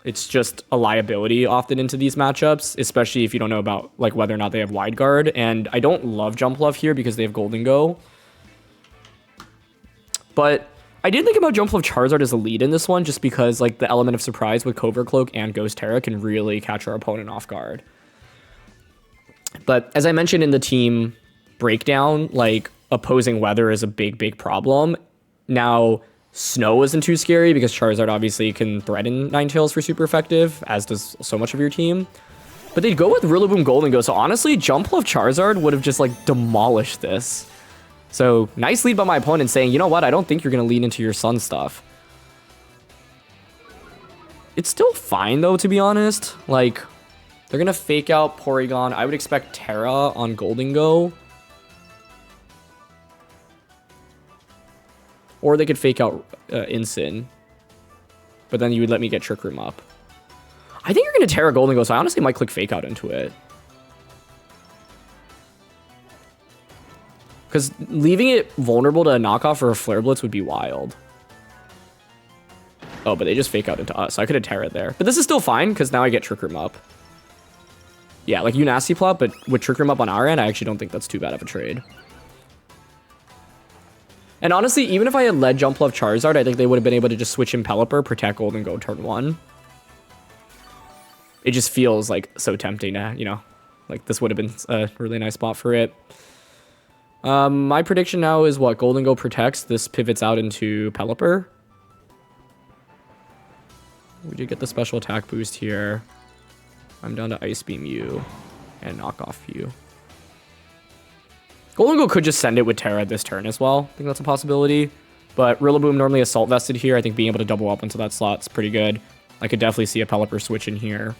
It's just a liability often into these matchups, especially if you don't know about like whether or not they have Wide Guard. And I don't love Jumpluff here because they have Goldengo. But I did think about Jumpluff Charizard as a lead in this one, just because like the element of surprise with Covert Cloak and Ghost Terra can really catch our opponent off guard. But as I mentioned in the team breakdown, like opposing weather is a big problem. Now, snow isn't too scary because Charizard obviously can threaten Ninetales for super effective, as does so much of your team. But they'd go with Rillaboom Goldengo, so honestly, Jumpluff Charizard would have just like demolished this. So, nice lead by my opponent saying, you know what, I don't think you're going to lean into your Sun stuff. It's still fine though, to be honest. Like, they're going to fake out Porygon. I would expect Terra on Goldengo. Or they could fake out Incin. But then you would let me get Trick Room up. I think you're going to Terra Goldengo, so I honestly might click fake out into it. Because leaving it vulnerable to a knockoff or a Flare Blitz would be wild. Oh, but they just fake out into us. So I could have Terra there. But this is still fine, because now I get Trick Room up. Yeah, like you nasty plot, but with Trick Room up on our end, I actually don't think that's too bad of a trade. And honestly, even if I had led Jumpluff Charizard, I think they would have been able to just switch in Pelipper, protect Goldengo turn 1. It just feels like so tempting to, you know, like this would have been a really nice spot for it. My prediction now is what? Goldengo protects. This pivots out into Pelipper. We did get the special attack boost here. I'm down to Ice Beam you and knock off you. Goldengo could just send it with Terra this turn as well. I think that's a possibility. But Rillaboom normally Assault Vested here. I think being able to double up into that slot is pretty good. I could definitely see a Pelipper switch in here.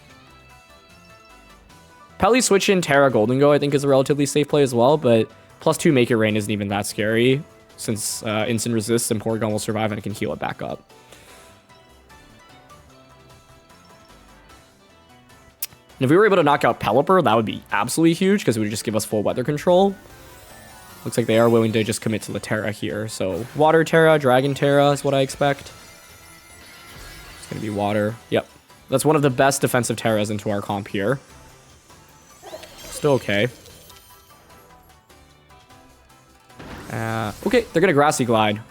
Peli switch in Terra Goldengo I think is a relatively safe play as well, but +2 Make It Rain isn't even that scary. since instant resists and Porygon will survive and it can heal it back up. And if we were able to knock out Pelipper, that would be absolutely huge because it would just give us full weather control. Looks like they are willing to just commit to the Terra here. So Water Terra, Dragon Terra is what I expect. It's going to be Water. Yep. That's one of the best defensive Terras into our comp here. Still okay. Okay, they're going to Grassy Glide.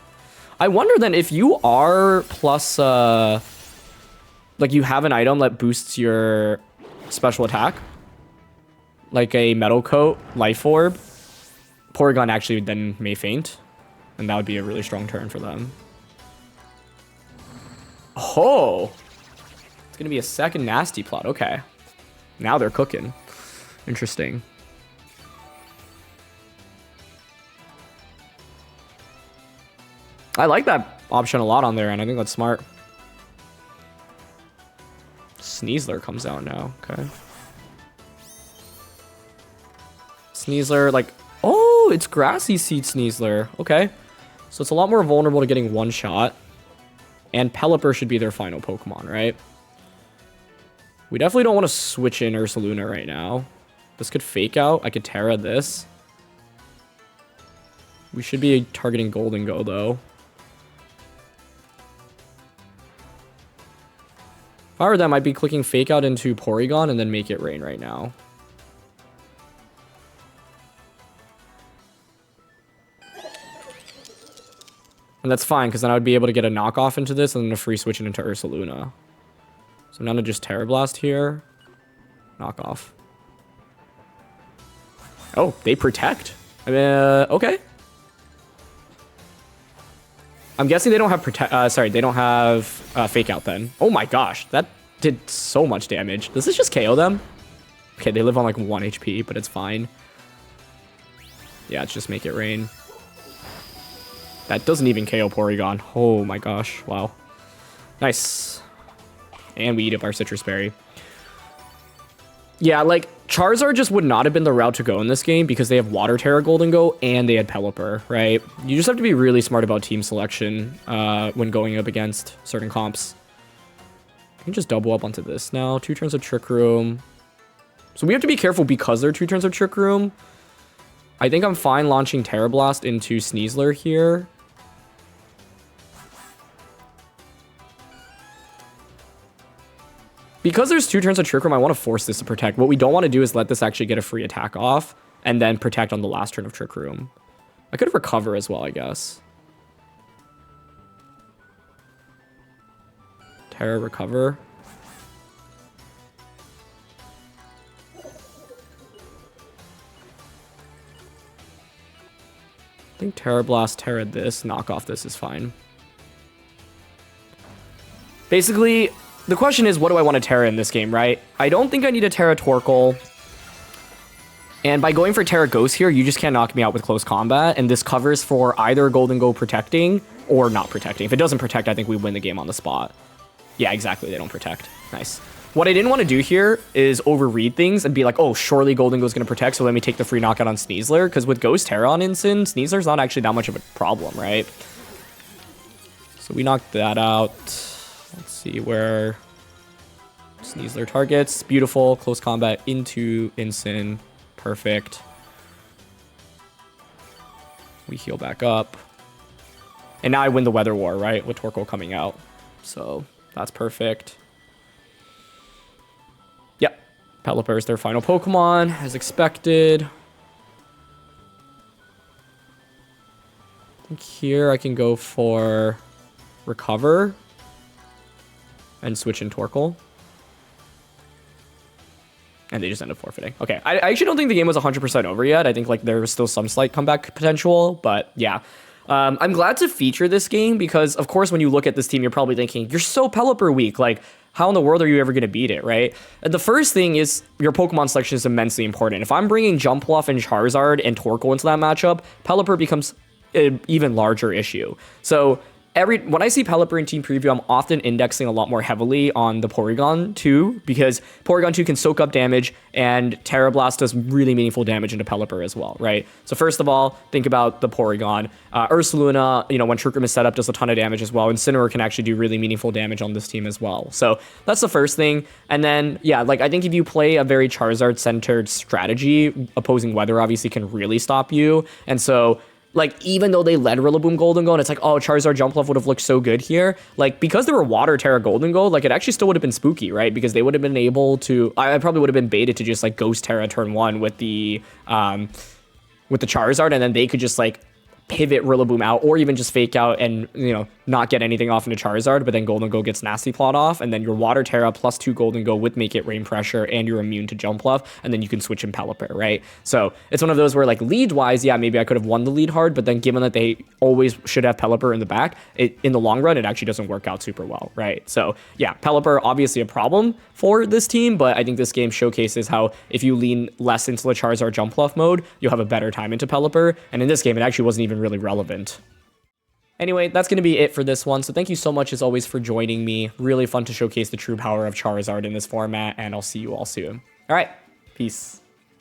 I wonder then if you are plus... like you have an item that boosts your special attack. Like a Metal Coat, Life Orb. Porygon actually then may faint. And that would be a really strong turn for them. Oh! It's going to be a second Nasty Plot. Okay. Now they're cooking. Interesting. I like that option a lot on there, and I think that's smart. Sneasler comes out now. Okay. Sneasler, like... Oh, it's Grassy Seed Sneasler. Okay. So it's a lot more vulnerable to getting one shot. And Pelipper should be their final Pokemon, right? We definitely don't want to switch in Ursaluna right now. This could Fake Out. I could Terra this. We should be targeting Golden Go, though. If I were them, I'd be clicking Fake Out into Porygon and then Make It Rain right now. And that's fine, because then I would be able to get a knockoff into this and then a free switch it into Ursaluna. So I'm going to just Terra Blast here. Knockoff. Oh, they protect. I mean, okay. I'm guessing they don't have they don't have Fake Out then. Oh my gosh, that did so much damage. Does this just KO them? Okay, they live on like 1 HP, but it's fine. Yeah, it's just Make It Rain. That doesn't even KO Porygon. Oh my gosh, wow. Nice. And we eat up our Citrus Berry. Yeah, like, Charizard just would not have been the route to go in this game because they have Water Terra Golden Go and they had Pelipper, right? You just have to be really smart about team selection when going up against certain comps. I can just double up onto this now. 2 turns of Trick Room. So we have to be careful because they're 2 turns of Trick Room. I think I'm fine launching Terra Blast into Sneasler here. Because there's 2 turns of Trick Room, I want to force this to protect. What we don't want to do is let this actually get a free attack off and then protect on the last turn of Trick Room. I could recover as well, I guess. Terra recover. I think Terra Blast, Terra this, knock off this is fine. Basically, the question is, what do I want to Terra in this game, right? I don't think I need a Terra Torkoal. And by going for Terra Ghost here, you just can't knock me out with close combat. And this covers for either Golden Go protecting or not protecting. If it doesn't protect, I think we win the game on the spot. Yeah, exactly. They don't protect. Nice. What I didn't want to do here is overread things and be like, oh, surely Golden Go is going to protect, so let me take the free knockout on Sneasler. Because with Ghost Terra on Incin, Sneasler's not actually that much of a problem, right? So we knocked that out. Let's see where Sneasler targets. Beautiful. Close combat into Incin. Perfect. We heal back up. And now I win the Weather War, right? With Torkoal coming out. So that's perfect. Yep. Pelipper is their final Pokemon, as expected. I think here I can go for Recover. And switch in Torkoal. And they just end up forfeiting. Okay, I actually don't think the game was 100% over yet. I think like there was still some slight comeback potential, but yeah. I'm glad to feature this game because, of course, when you look at this team, you're probably thinking, you're so Pelipper weak. Like, how in the world are you ever going to beat it, right? And the first thing is your Pokemon selection is immensely important. If I'm bringing Jumpluff and Charizard and Torkoal into that matchup, Pelipper becomes an even larger issue. So when I see Pelipper in team preview, I'm often indexing a lot more heavily on the Porygon 2 because Porygon 2 can soak up damage and Terra Blast does really meaningful damage into Pelipper as well, right? So first of all, think about the Porygon. Ursaluna, when Trick Room is set up, does a ton of damage as well. Incineroar can actually do really meaningful damage on this team as well. So that's the first thing. And then, yeah, like I think if you play a very Charizard-centered strategy, opposing weather obviously can really stop you. And so like, even though they led Rillaboom Golden Gold, and it's like, oh, Charizard Jumpluff would have looked so good here. Like, because they were Water Terra Golden Gold, like, it actually still would have been spooky, right? Because they would have been able to, I probably would have been baited to just, like, Ghost Terra turn 1 with the Charizard, and then they could just, like, pivot Rillaboom out, or even just fake out and, not get anything off into Charizard, but then Golden Go gets Nasty Plot off, and then your Water Terra plus 2 Golden Go with Make It Rain Pressure, and you're immune to Jumpluff, and then you can switch in Pelipper, right? So it's one of those where, like, lead-wise, yeah, maybe I could have won the lead hard, but then given that they always should have Pelipper in the back, in the long run, it actually doesn't work out super well, right? So yeah, Pelipper, obviously a problem for this team, but I think this game showcases how if you lean less into the Charizard Jumpluff mode, you'll have a better time into Pelipper, and in this game, it actually wasn't even really relevant. Anyway, that's going to be it for this one. So thank you so much as always for joining me. Really fun to showcase the true power of Charizard in this format, and I'll see you all soon. All right, peace.